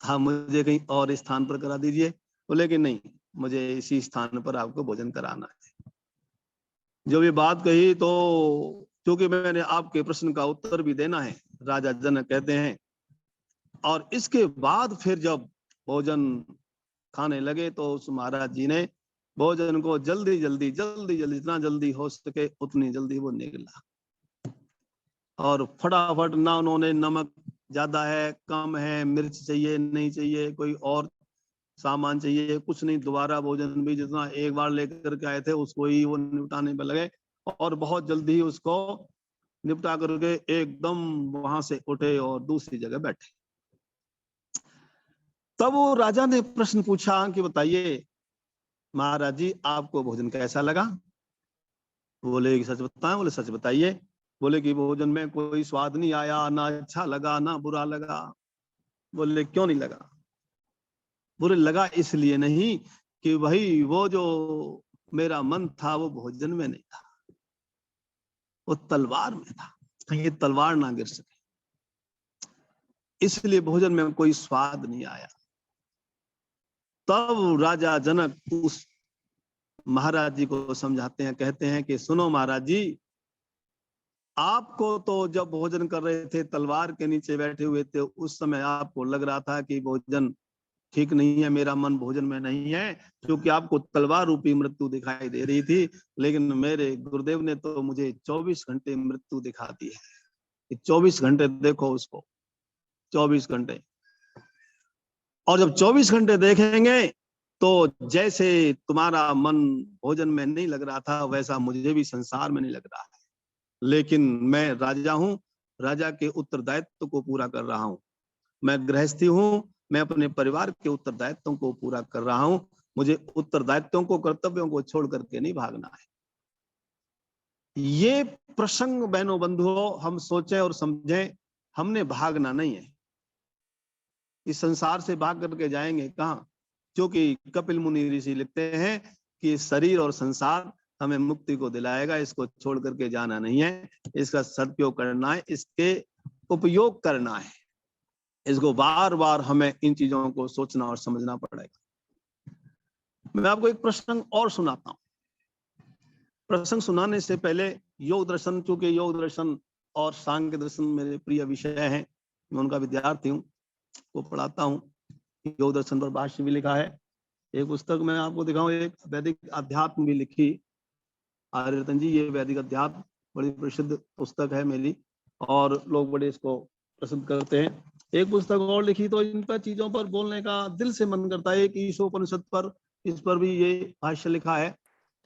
Speaker 4: हाँ मुझे कहीं और स्थान पर करा दीजिए। बोले कि नहीं, मुझे इसी स्थान पर आपको भोजन कराना है। जब ये बात कही तो क्योंकि मैंने आपके प्रश्न का उत्तर भी देना है, राजा जनक कहते हैं। और इसके बाद फिर जब भोजन खाने लगे तो उस महाराज जी ने भोजन को जल्दी जल्दी जितना जल्दी हो सके उतनी जल्दी वो निगला, और फटाफट ना उन्होंने नमक ज्यादा है कम है, मिर्च चाहिए नहीं चाहिए, कोई और सामान चाहिए, कुछ नहीं, दोबारा भोजन भी जितना एक बार लेकर के आए थे उसको ही वो निपटाने पर लगे और बहुत जल्दी ही उसको निपटा करके एकदम वहां से उठे और दूसरी जगह बैठे। तब वो राजा ने प्रश्न पूछा कि बताइए महाराज जी आपको भोजन कैसा लगा? बोले सच बताएं? बोले सच बताइए। बोले कि भोजन में कोई स्वाद नहीं आया, ना अच्छा लगा ना बुरा लगा। बोले क्यों नहीं लगा? बोले लगा इसलिए नहीं कि भाई वो जो मेरा मन था वो भोजन में नहीं था, वो तलवार में था, कहीं ये तलवार ना गिर सके, इसलिए भोजन में कोई स्वाद नहीं आया। तब राजा जनक उस महाराज जी को समझाते हैं, कहते हैं कि सुनो महाराज जी, आपको तो जब भोजन कर रहे थे तलवार के नीचे बैठे हुए थे, उस समय आपको लग रहा था कि भोजन ठीक नहीं है, मेरा मन भोजन में नहीं है, क्योंकि आपको तलवार रूपी मृत्यु दिखाई दे रही थी, लेकिन मेरे गुरुदेव ने तो मुझे 24 घंटे मृत्यु दिखा दी है। 24 घंटे देखो उसको, 24 घंटे। और जब 24 घंटे देखेंगे तो जैसे तुम्हारा मन भोजन में नहीं लग रहा था, वैसा मुझे भी संसार में नहीं लग रहा है। लेकिन मैं राजा हूं, राजा के उत्तरदायित्व को पूरा कर रहा हूं। मैं गृहस्थी हूं, मैं अपने परिवार के उत्तरदायित्वों को पूरा कर रहा हूं। मुझे उत्तरदायित्वों को, कर्तव्यों को छोड़ करके नहीं भागना है। ये प्रसंग बहनों बंधुओं हम सोचें और समझें, हमने भागना नहीं है। इस संसार से भाग करके जाएंगे कहाँ? क्योंकि कपिल मुनि ऋषि लिखते हैं कि शरीर और संसार हमें मुक्ति को दिलाएगा, इसको छोड़ करके जाना नहीं है, इसका सदुपयोग करना है, इसके उपयोग करना है। इसको बार बार हमें इन चीजों को सोचना और समझना पड़ेगा। मैं आपको एक प्रसंग और सुनाता हूं। प्रसंग सुनाने से पहले योग दर्शन, चूंकि योग दर्शन और सांख्य दर्शन मेरे प्रिय विषय हैं, मैं उनका विद्यार्थी हूँ, वो पढ़ाता हूँ। योग दर्शन पर भाष्य भी लिखा है। एक पुस्तक मैं आपको दिखाऊं, एक वैदिक अध्यात्म भी लिखी आर्यरतन जी। ये वैदिक अध्यात्म बड़ी प्रसिद्ध पुस्तक है मेरी, और लोग बड़े इसको पसंद करते हैं। एक पुस्तक और लिखी, तो इन पर चीजों पर बोलने का दिल से मन करता है। एक ईशोपनिषद पर, इस पर भी ये भाष्य लिखा है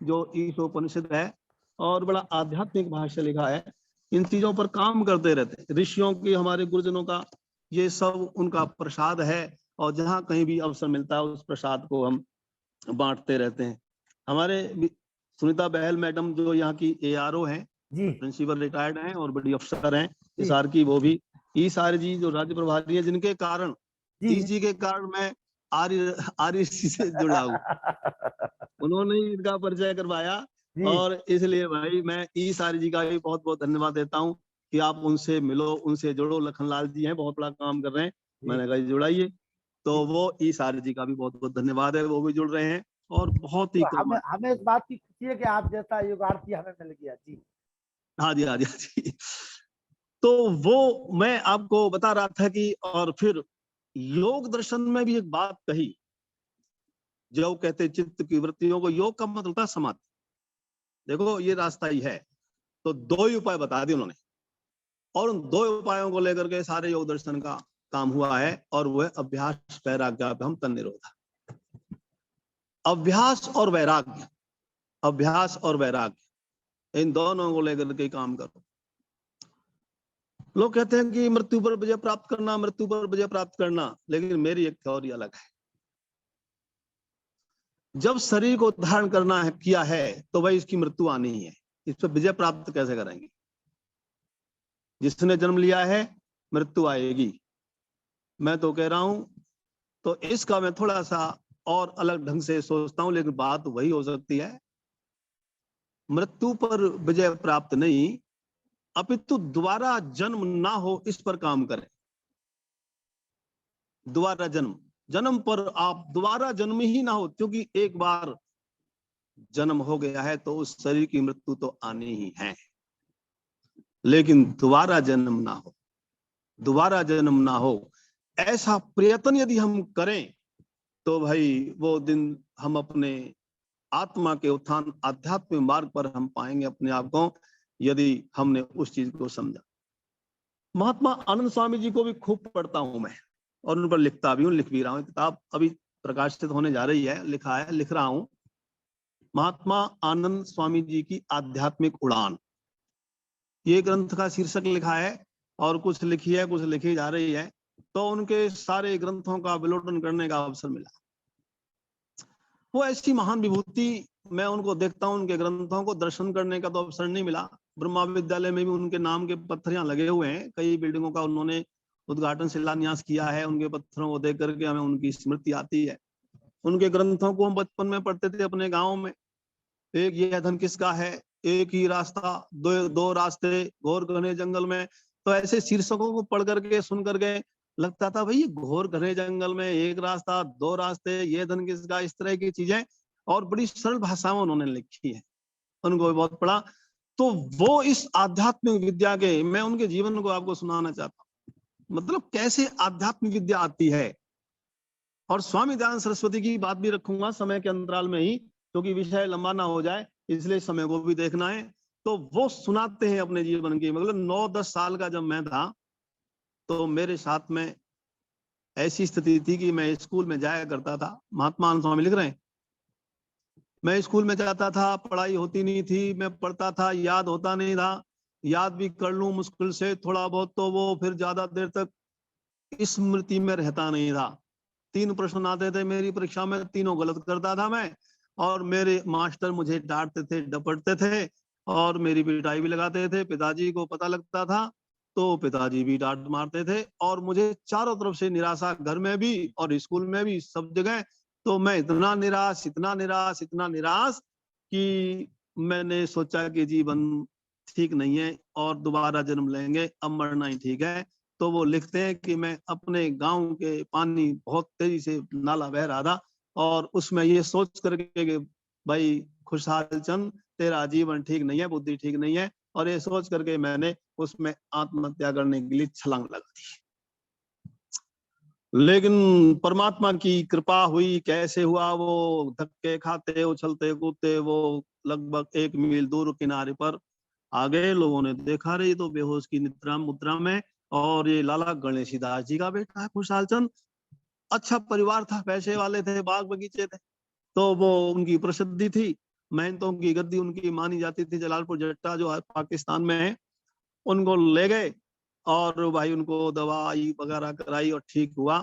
Speaker 4: जो ईशोपनिषद है, और बड़ा आध्यात्मिक भाष्य लिखा है। इन चीजों पर काम करते रहते हैं ऋषियों की, हमारे गुरुजनों का, ये सब उनका प्रसाद है। और जहाँ कहीं भी अवसर मिलता है उस प्रसाद को हम बांटते रहते हैं। हमारे सुनीता बहल मैडम जो यहाँ की ARO हैं, प्रिंसिपल रिटायर्ड हैं और बड़ी अफसर हैं ISAR की, वो भी ISAR जी जो राज्य प्रभारी है, जिनके कारण, जी के कारण मैं आर्य से जुड़ा हूँ। उन्होंने इनका परिचय करवाया, और इसलिए भाई मैं ISAR जी का भी बहुत बहुत धन्यवाद देता हूँ कि आप उनसे मिलो, उनसे जुड़ो। लखनलाल जी हैं, बहुत बड़ा काम कर रहे हैं, मैंने कहा जुड़ाइए। तो वो ISAR जी का भी बहुत बहुत धन्यवाद है, वो भी जुड़ रहे हैं, और बहुत ही
Speaker 2: तो हमें इस बात की खुशी है कि आप जैसा योगार्थी हमें मिल गया जी।
Speaker 4: हाँ जी, हाँ जी, हाँ जी। तो वो मैं आपको बता रहा था कि, और फिर योग दर्शन में भी एक बात कही, जो कहते चित्त की वृत्तियों को, योग का मतलब था समाधि। देखो ये रास्ता ही है, तो 2 ही उपाय बता दिए उन्होंने, और उन 2 उपायों को लेकर के सारे योग दर्शन का काम हुआ है, और वह अभ्यास वैराग्याभ्याम तन्निरोध। अभ्यास और वैराग्य, अभ्यास और वैराग्य, इन दोनों को लेकर के काम करो। लोग कहते हैं कि मृत्यु पर विजय प्राप्त करना, मृत्यु पर विजय प्राप्त करना, लेकिन मेरी एक थ्योरी अलग है। जब शरीर को धारण करना है, किया है, तो भाई इसकी मृत्यु आनी ही है। इस पर विजय प्राप्त कैसे करेंगे? जिसने जन्म लिया है, मृत्यु आएगी। मैं तो कह रहा हूं, तो इसका मैं थोड़ा सा और अलग ढंग से सोचता हूं, लेकिन बात वही हो सकती है। मृत्यु पर विजय प्राप्त नहीं, अपितु दोबारा जन्म ना हो, इस पर काम करें। दोबारा जन्म पर आप दोबारा जन्म ही ना हो, क्योंकि एक बार जन्म हो गया है तो उस शरीर की मृत्यु तो आनी ही है। लेकिन दोबारा जन्म ना हो, दोबारा जन्म ना हो, ऐसा प्रयत्न यदि हम करें, तो भाई वो दिन हम अपने आत्मा के उत्थान, आध्यात्मिक मार्ग पर हम पाएंगे अपने आप को, यदि हमने उस चीज को समझा। महात्मा आनंद स्वामी जी को भी खूब पढ़ता हूं मैं, और उन पर लिखता भी हूँ, लिख भी रहा हूँ। किताब अभी प्रकाशित होने जा रही है, लिख रहा हूं। महात्मा आनंद स्वामी जी की आध्यात्मिक उड़ान, ये ग्रंथ का शीर्षक लिखा है, और कुछ लिखी है, कुछ लिखी जा रही है। तो उनके सारे ग्रंथों का विलोकन करने का अवसर मिला। वो ऐसी महान विभूति, मैं उनको देखता हूं, उनके ग्रंथों को दर्शन करने का तो अवसर नहीं मिला। ब्रह्मा विद्यालय में भी उनके नाम के पत्थर यहाँ लगे हुए हैं, कई बिल्डिंगों का उन्होंने उद्घाटन शिलान्यास किया है। उनके पत्थरों को देख करके हमें उनकी स्मृति आती है। उनके ग्रंथों को हम बचपन में पढ़ते थे अपने गाँव में। एक ये धन किसका है, एक ही रास्ता, दो रास्ते, घोर घने जंगल में। तो ऐसे शीर्षकों को पढ़ करके, सुन करके लगता था भाई ये घोर घने जंगल में एक रास्ता, 2 रास्ते, ये धन किसका, इस तरह की चीजें, और बड़ी सरल भाषा में उन्होंने लिखी है। उनको भी बहुत पढ़ा। तो वो इस आध्यात्मिक विद्या के, मैं उनके जीवन को आपको सुनाना चाहता हूँ। मतलब कैसे आध्यात्मिक विद्या आती है। और स्वामी दयानंद सरस्वती की बात भी रखूंगा समय के अंतराल में ही, क्योंकि विषय लंबा ना हो जाए, इसलिए समय को भी देखना है। तो वो सुनाते हैं अपने जीवन की, मतलब 9-10 साल का जब मैं था तो मेरे साथ में ऐसी स्थिति थी कि मैं स्कूल में जाया करता था। महात्मा आनंद स्वामी लिख रहे हैं, मैं स्कूल में जाता था, पढ़ाई होती नहीं थी, मैं पढ़ता था, याद होता नहीं था, याद भी कर लूं मुश्किल से थोड़ा बहुत, तो वो फिर ज्यादा देर तक स्मृति में रहता नहीं था। 3 प्रश्न आते थे मेरी परीक्षा में, तीनों गलत करता था मैं, और मेरे मास्टर मुझे डांटते थे, डपटते थे, और मेरी पिटाई भी लगाते थे। पिताजी को पता लगता था तो पिताजी भी डांट मारते थे, और मुझे चारों तरफ से निराशा, घर में भी और स्कूल में भी, सब जगह। तो मैं इतना निराश, इतना निराश, इतना निराश कि मैंने सोचा कि जीवन ठीक नहीं है और दोबारा जन्म लेंगे, अब मरना ही ठीक है। तो वो लिखते हैं कि मैं अपने गांव के पानी, बहुत तेजी से नाला बह रहा था, और उसमें ये सोच करके कि भाई खुशहाल चंद, तेरा जीवन ठीक नहीं है, बुद्धि ठीक नहीं है, और ये सोच करके मैंने उसमें आत्महत्या करने के लिए छलांग लगा दी। लेकिन परमात्मा की कृपा हुई, कैसे हुआ, वो धक्के खाते, उछलते कूदते वो लगभग 1 मील दूर किनारे पर आ गए। लोगों ने देखा, रही तो बेहोश की निद्रा मुद्रा में, और ये लाला गणेशीदास जी का बेटा है खुशहाल चंद। अच्छा परिवार था, पैसे वाले थे, बाग बगीचे थे, तो वो उनकी प्रसिद्धि थी, मेहनतों की गद्दी उनकी मानी जाती थी। जलालपुर जट्टा जो पाकिस्तान में है, उनको ले गए और भाई उनको दवाई वगैरह कराई और ठीक हुआ।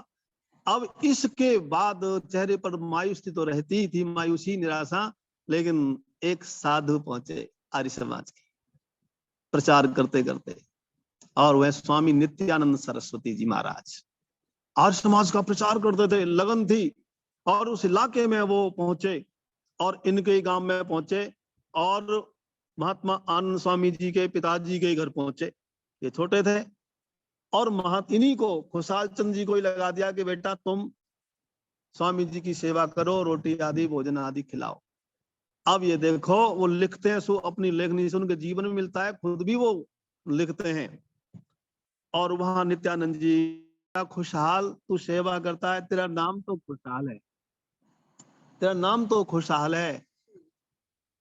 Speaker 4: अब इसके बाद चेहरे पर मायूसी तो रहती थी, मायूसी, निराशा, लेकिन एक साधु पहुंचे आर्य समाज के, प्रचार करते करते, और वह स्वामी नित्यानंद सरस्वती जी महाराज आर्य समाज का प्रचार करते थे, लगन थी। और उस इलाके में वो पहुंचे और इनके गांव में पहुंचे, और महात्मा आनंद स्वामी जी के पिताजी के घर पहुंचे। ये छोटे थे, और इन्हीं को, खुशहाल चंद जी को ही लगा दिया कि बेटा तुम स्वामी जी की सेवा करो, रोटी आदि भोजन आदि खिलाओ। अब ये देखो, वो लिखते हैं, सो अपनी लेखनी से उनके जीवन में मिलता है, खुद भी वो लिखते हैं। और वहां नित्यानंद जी, खुशहाल तू सेवा करता है, तेरा नाम तो खुशहाल है, तेरा नाम तो खुशहाल है,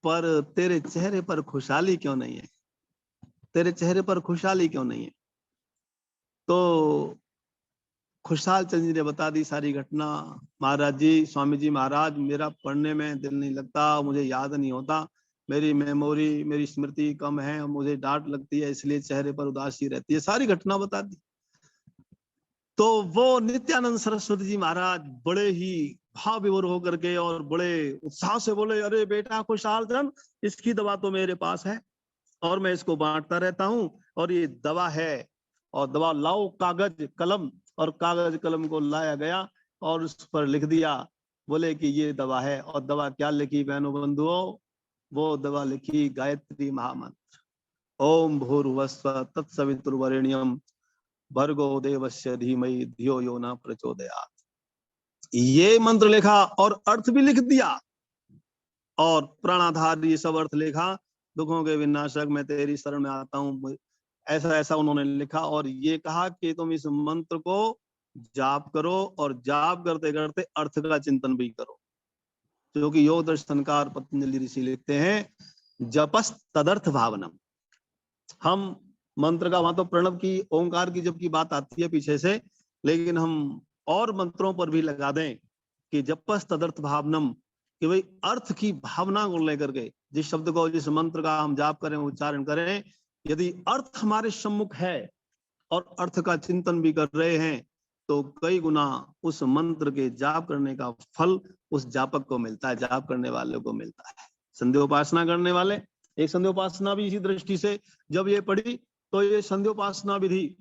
Speaker 4: पर तेरे चेहरे पर खुशहाली क्यों नहीं है, तेरे चेहरे पर खुशहाली क्यों नहीं है। तो खुशहाल चंद जी ने बता दी सारी घटना। महाराज जी, स्वामी जी महाराज, मेरा पढ़ने में दिल नहीं लगता, मुझे याद नहीं होता, मेरी मेमोरी, मेरी स्मृति कम है, मुझे डांट लगती है, इसलिए चेहरे पर उदासी रहती है, सारी घटना बता दी। तो वो नित्यानंद सरस्वती जी महाराज बड़े ही भाव विभोर होकर के और बड़े उत्साह से बोले, अरे बेटा खुशहाल चंद, इसकी दवा तो मेरे पास है और मैं इसको बांटता रहता हूँ, और ये दवा है, और दवा लाओ, कागज कलम, और कागज कलम को लाया गया और उस पर लिख दिया, बोले कि ये दवा है। और दवा क्या लिखी बहनों बंधुओं, वो दवा लिखी गायत्री महामंत्र, ओम भूर्भुवस्सुः तत्सवितुर्वरेण्यम भर्गो देवस्य धीमहि धियो यो न प्रचोदयात्। ये मंत्र लिखा और अर्थ भी लिख दिया, और प्राणाधार ये सब अर्थ लिखा, दुखों के विनाशक मैं तेरी शरण में आता हूँ, ऐसा ऐसा उन्होंने लिखा। और ये कहा कि तुम इस मंत्र को जाप करो, और जाप करते करते अर्थ का चिंतन भी करो, क्योंकि योग दर्शनकार पतंजलि ऋषि लिखते हैं, जपस तदर्थ भावनम। हम मंत्र का, वहां तो प्रणव की, ओंकार की जब की बात आती है पीछे से, लेकिन हम और मंत्रों पर भी लगा दें कि जपस तदर्थ भावनम, कि भाई अर्थ की भावना को लेकर के जिस शब्द को, जिस मंत्र का हम जाप करें, उच्चारण करें, यदि अर्थ हमारे सम्मुख है और अर्थ का चिंतन भी कर रहे हैं, तो कई गुना उस मंत्र के जाप करने का फल उस जापक को मिलता है, जाप करने वाले को मिलता है। संध्योपासना करने वाले, एक संध्योपासना भी इसी दृष्टि से जब ये पढ़ी, तो ये संध्योपासना विधि,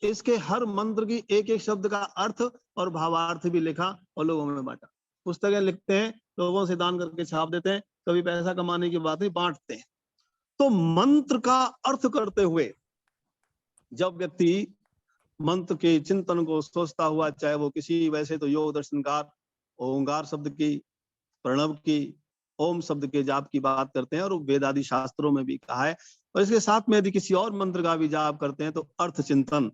Speaker 4: इसके हर मंत्र की एक एक शब्द का अर्थ और भावार्थ भी लिखा और लोगों में बांटा। पुस्तकें लिखते हैं, लोगों से दान करके छाप देते हैं, कभी पैसा कमाने की बात नहीं, बांटते हैं। तो मंत्र का अर्थ करते हुए जब व्यक्ति मंत्र के चिंतन को सोचता हुआ, चाहे वो किसी, वैसे तो योग दर्शनकार ओंकार शब्द की, प्रणव की, ओम शब्द के जाप की बात करते हैं, और वेद आदि शास्त्रों में भी कहा है। और इसके साथ में यदि किसी और मंत्र का भी जाप करते हैं तो अर्थ चिंतन।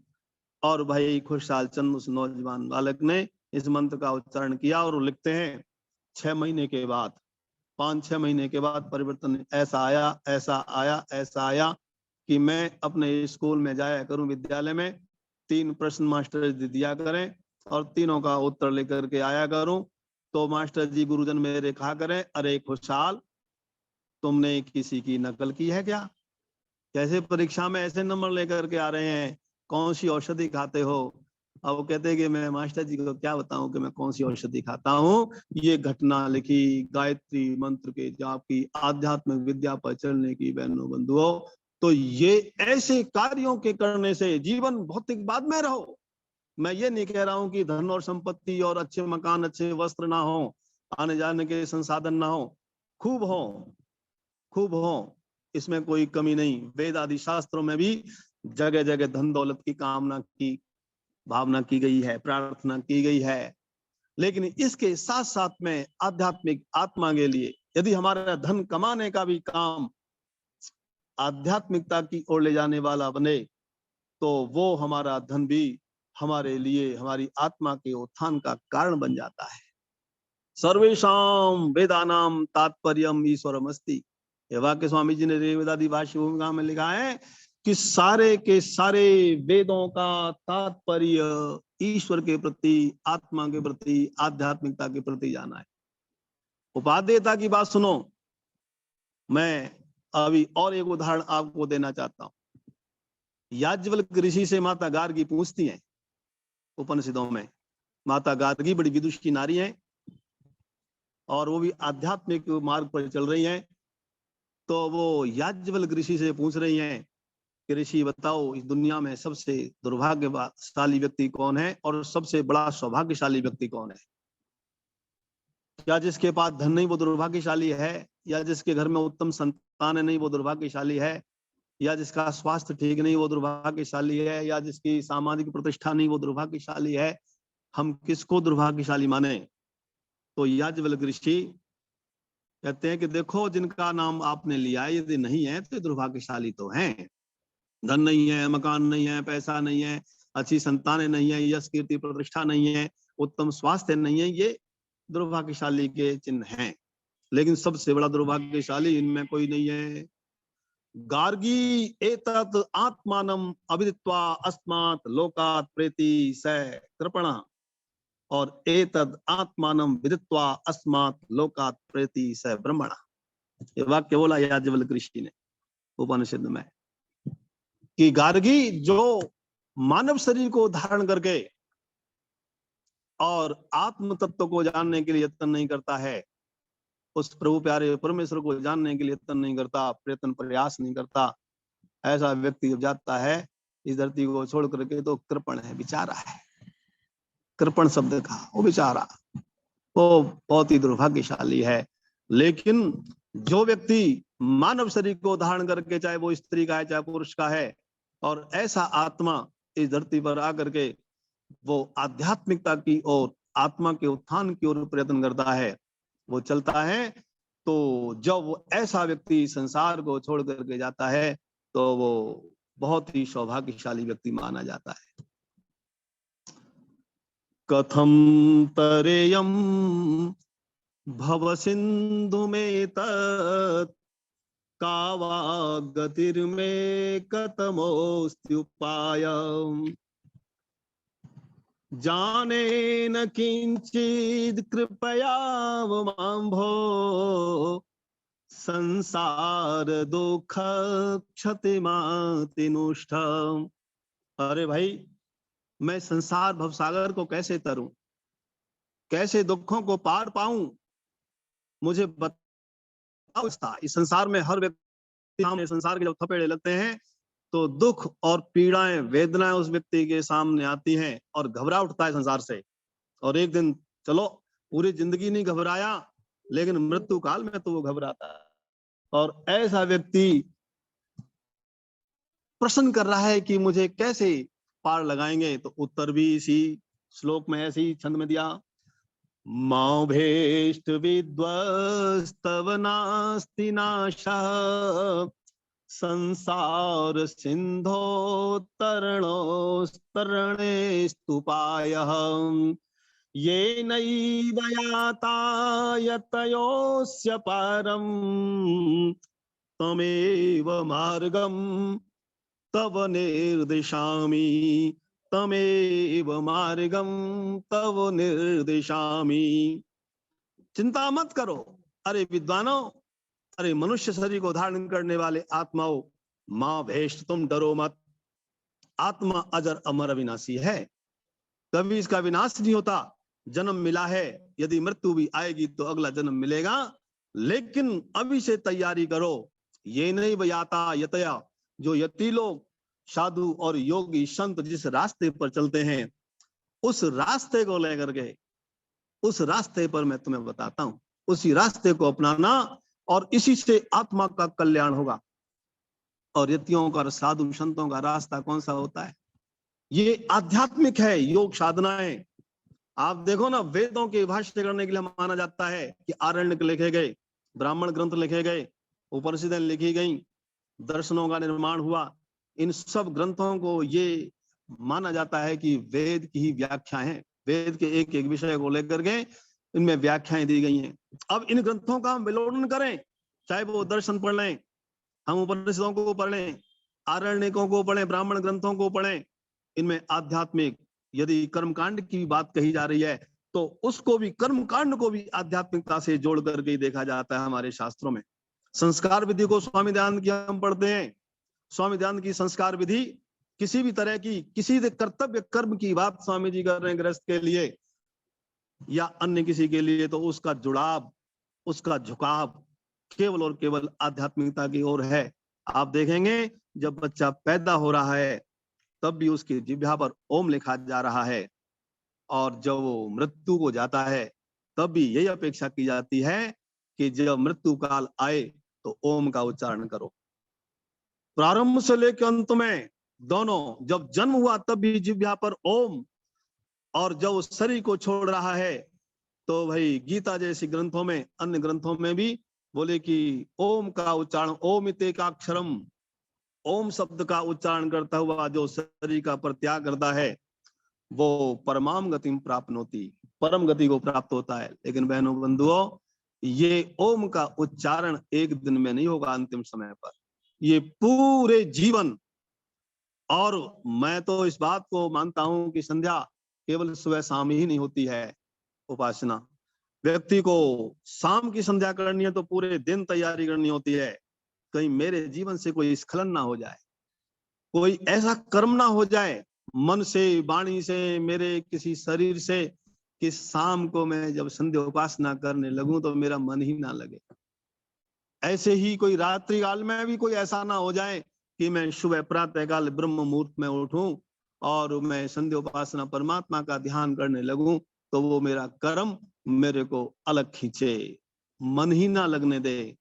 Speaker 4: और भाई खुशहाल चंद, उस नौजवान बालक ने इस मंत्र का उच्चारण किया और वो लिखते हैं 6 महीने के बाद, 5-6 महीने के बाद परिवर्तन ऐसा आया कि मैं अपने स्कूल में जाया करूं, विद्यालय में 3 प्रश्न मास्टर जी दिया करें और तीनों का उत्तर लेकर के आया करूं, तो मास्टर जी गुरुजन मेरे कहा करें, अरे खुशहाल तुमने किसी की नकल की है क्या? कैसे परीक्षा में ऐसे नंबर लेकर के आ रहे हैं? कौन सी औषधि खाते हो? अब वो कहते हैं कि मैं मास्टर जी को क्या बताऊं कि मैं कौन सी औषधि खाता हूँ। ये घटना लिखी गायत्री मंत्र के जाप की, आध्यात्मिक विद्या पर चलने की बहनों बंधुओं। तो ये ऐसे कार्यों के करने से जीवन भौतिकवाद में रहो। मैं ये नहीं कह रहा हूं कि धन और संपत्ति और अच्छे मकान, अच्छे वस्त्र ना हो, आने जाने के संसाधन ना हो, खूब हो, इसमें कोई कमी नहीं। वेद आदि शास्त्रों में भी जगह जगह धन दौलत की कामना की भावना की गई है, प्रार्थना की गई है, लेकिन इसके साथ साथ में आध्यात्मिक आत्मा के लिए यदि हमारा धन कमाने का भी काम आध्यात्मिकता की ओर ले जाने वाला बने, तो वो हमारा धन भी हमारे लिए हमारी आत्मा के उत्थान का कारण बन जाता है। सर्वेषां वेदानां तात्पर्यम ईश्वरमस्ति, ये वाक्य स्वामी जी ने वेदादि भाष्य भूमिका में लिखा है कि सारे के सारे वेदों का तात्पर्य ईश्वर के प्रति, आत्मा के प्रति, आध्यात्मिकता के प्रति जाना है। उपादेयता की बात सुनो, मैं अभी और एक उदाहरण आपको देना चाहता हूं। याज्ञवल्क्य ऋषि से माता गार्गी पूछती हैं उपनिषदों में। माता गार्गी बड़ी विदुषी नारी है और वो भी आध्यात्मिक मार्ग पर चल रही हैं। तो वो याज्ञवल्क्य ऋषि से पूछ रही हैं कि ऋषि बताओ, इस दुनिया में सबसे दुर्भाग्यशाली व्यक्ति कौन है और सबसे बड़ा सौभाग्यशाली व्यक्ति कौन है? क्या जिसके पास धन नहीं वो दुर्भाग्यशाली है, या जिसके घर में उत्तम संतान नहीं वो दुर्भाग्यशाली है, या जिसका स्वास्थ्य ठीक नहीं वो दुर्भाग्यशाली है, या जिसकी सामाजिक प्रतिष्ठा नहीं वो दुर्भाग्यशाली है? हम किसको दुर्भाग्यशाली माने? तो याज्ञवल्क्य ऋषि कहते हैं कि देखो, जिनका नाम आपने लिया है यदि नहीं है तो दुर्भाग्यशाली तो हैं। धन नहीं है, मकान नहीं है, पैसा नहीं है, अच्छी संतानें नहीं है, यश कीर्ति प्रतिष्ठा नहीं है, उत्तम स्वास्थ्य नहीं है, ये दुर्भाग्यशाली के चिन्ह हैं। लेकिन सबसे बड़ा दुर्भाग्यशाली इनमें कोई नहीं है। गार्गी एतत् आत्मानम अविदित्वा अस्मात् लोकात् प्रेति स कृपणः, और एतद् आत्मानम विदित्वा अस्मात् लोकात् प्रेति स ब्रह्मणः। ये वाक्य बोला याज्ञवल्क्य ऋषि ने उपनिषद में कि गार्गी जो मानव शरीर को धारण करके और आत्म तत्व को जानने के लिए यत्न नहीं करता है, उस प्रभु प्यारे परमेश्वर को जानने के लिए यत्न नहीं करता, प्रयत्न प्रयास नहीं करता, ऐसा व्यक्ति जब जाता है इस धरती को छोड़ करके तो कृपण है, बेचारा है। कृपण शब्द का वो बेचारा, वो बहुत ही दुर्भाग्यशाली है। लेकिन जो व्यक्ति मानव शरीर को धारण करके, चाहे वो स्त्री का है चाहे पुरुष का है, और ऐसा आत्मा इस धरती पर आकर के वो आध्यात्मिकता की ओर, आत्मा के उत्थान की ओर प्रयत्न करता है, वो चलता है, तो जब वो ऐसा व्यक्ति संसार को छोड़ करके जाता है तो वो बहुत ही सौभाग्यशाली व्यक्ति माना जाता है। कथम तरेयम भव सिंधु में तत् का वा गतिर्मे कतमोस्त्युपाय, जाने न किंचिद कृपया मां भो, संसार दुख क्षतिमातिनुष्ठ। अरे भाई, मैं संसार भवसागर को कैसे तरूं, कैसे दुखों को पार पाऊं, मुझे बताओ। इस संसार में हर व्यक्ति सामने, संसार के जब थपेड़े लगते हैं तो दुख और पीड़ाएं, वेदनाएं उस व्यक्ति के सामने आती हैं और घबरा उठता है संसार से। और एक दिन, चलो पूरी जिंदगी नहीं घबराया, लेकिन मृत्यु काल में तो वो घबराता है। और ऐसा व्यक्ति प्रश्न कर रहा है कि मुझे कैसे पार लगाएंगे, तो उत्तर भी इसी श्लोक में ऐसे ही छंद में दिया। मां भेष्ट विद्वस्तव नास्ति नाशः, संसार सिंधो तरणो तरणे स्तुपायः, ये नैव यातायतयोऽस्य पारं तमेव मार्गं तव निर्दिशामि, तमेव मार्गं तव निर्दिशामि। चिंता मत करो अरे विद्वानों, अरे मनुष्य शरीर को धारण करने वाले आत्माओं, मां भेष्ट तुम डरो मत। आत्मा अजर अमर अविनाशी है, कभी इसका विनाश नहीं होता। जन्म मिला है, यदि मृत्यु भी आएगी तो अगला जन्म मिलेगा, लेकिन अभी से तैयारी करो। ये नहीं बयाता यतया, जो यति लोग साधु और योगी संत जिस रास्ते पर चलते हैं, उस रास्ते को लेकर के, उस रास्ते पर मैं तुम्हें बताता हूं, उसी रास्ते को अपनाना और इसी से आत्मा का कल्याण होगा। और यतियों का, साधु संतों का रास्ता कौन सा होता है? ये आध्यात्मिक है, योग साधनाएं। आप देखो ना, वेदों के भाष्य करने के लिए माना जाता है कि आरण्यक लिखे गए, ब्राह्मण ग्रंथ लिखे गए, उपनिषदें लिखी गई, दर्शनों का निर्माण हुआ। इन सब ग्रंथों को ये माना जाता है कि वेद की ही व्याख्याएं हैं, वेद के एक एक विषय को लेकर के इनमें व्याख्याएं दी गई हैं। अब इन ग्रंथों का हम विलोडन करें, चाहे वो दर्शन पढ़ लें, हम उपनिषदों को पढ़ लें, आरण्यकों को पढ़ें, ब्राह्मण ग्रंथों को पढ़ें, इनमें आध्यात्मिक यदि कर्मकांड की बात कही जा रही है तो उसको भी, कर्मकांड को भी आध्यात्मिकता से जोड़ करके देखा जाता है हमारे शास्त्रों में। संस्कार विधि को स्वामी दयानंद की हम पढ़ते हैं। स्वामी दयानंद की संस्कार विधि किसी भी तरह की, किसी कर्तव्य कर्म की बात स्वामी जी कर रहे हैं गृहस्थ के लिए या अन्य किसी के लिए, तो उसका जुड़ाव, उसका झुकाव केवल और केवल आध्यात्मिकता की ओर है। आप देखेंगे जब बच्चा पैदा हो रहा है तब भी उसकी जिह्वा पर ओम लिखा जा रहा है, और जब वो मृत्यु को जाता है तब भी यही अपेक्षा की जाती है कि जब मृत्यु काल आए तो ओम का उच्चारण करो। प्रारंभ से लेकर अंत में दोनों, जब जन्म हुआ तब भी जिह्वा पर ओम, और जब उस शरीर को छोड़ रहा है तो भाई गीता जैसी ग्रंथों में, अन्य ग्रंथों में भी बोले कि ओम का उच्चारण, ओम इत्येकाक्षरम, ओम शब्द का उच्चारण करता हुआ जो शरीर का परित्याग करता है वो परमाम गतिम प्राप्नोति, परम गति को प्राप्त होता है। लेकिन बहनों बंधुओं, ये ओम का उच्चारण एक दिन में नहीं होगा, अंतिम समय पर ये पूरे जीवन। और मैं तो इस बात को मानता हूं कि संध्या केवल सुबह शाम ही नहीं होती है उपासना। व्यक्ति को शाम की संध्या करनी है तो पूरे दिन तैयारी करनी होती है, कहीं मेरे जीवन से कोई स्खलन ना हो जाए, कोई ऐसा कर्म ना हो जाए मन से, वाणी से, मेरे किसी शरीर से, कि शाम को मैं जब संध्या उपासना करने लगूं तो मेरा मन ही ना लगे। ऐसे ही कोई रात्रि काल में भी कोई ऐसा ना हो जाए कि मैं सुबह प्रातः काल ब्रह्म मुहूर्त में उठूं और मैं संध्या उपासना परमात्मा का ध्यान करने लगूं तो वो मेरा कर्म मेरे को अलग खींचे, मन ही ना लगने दे।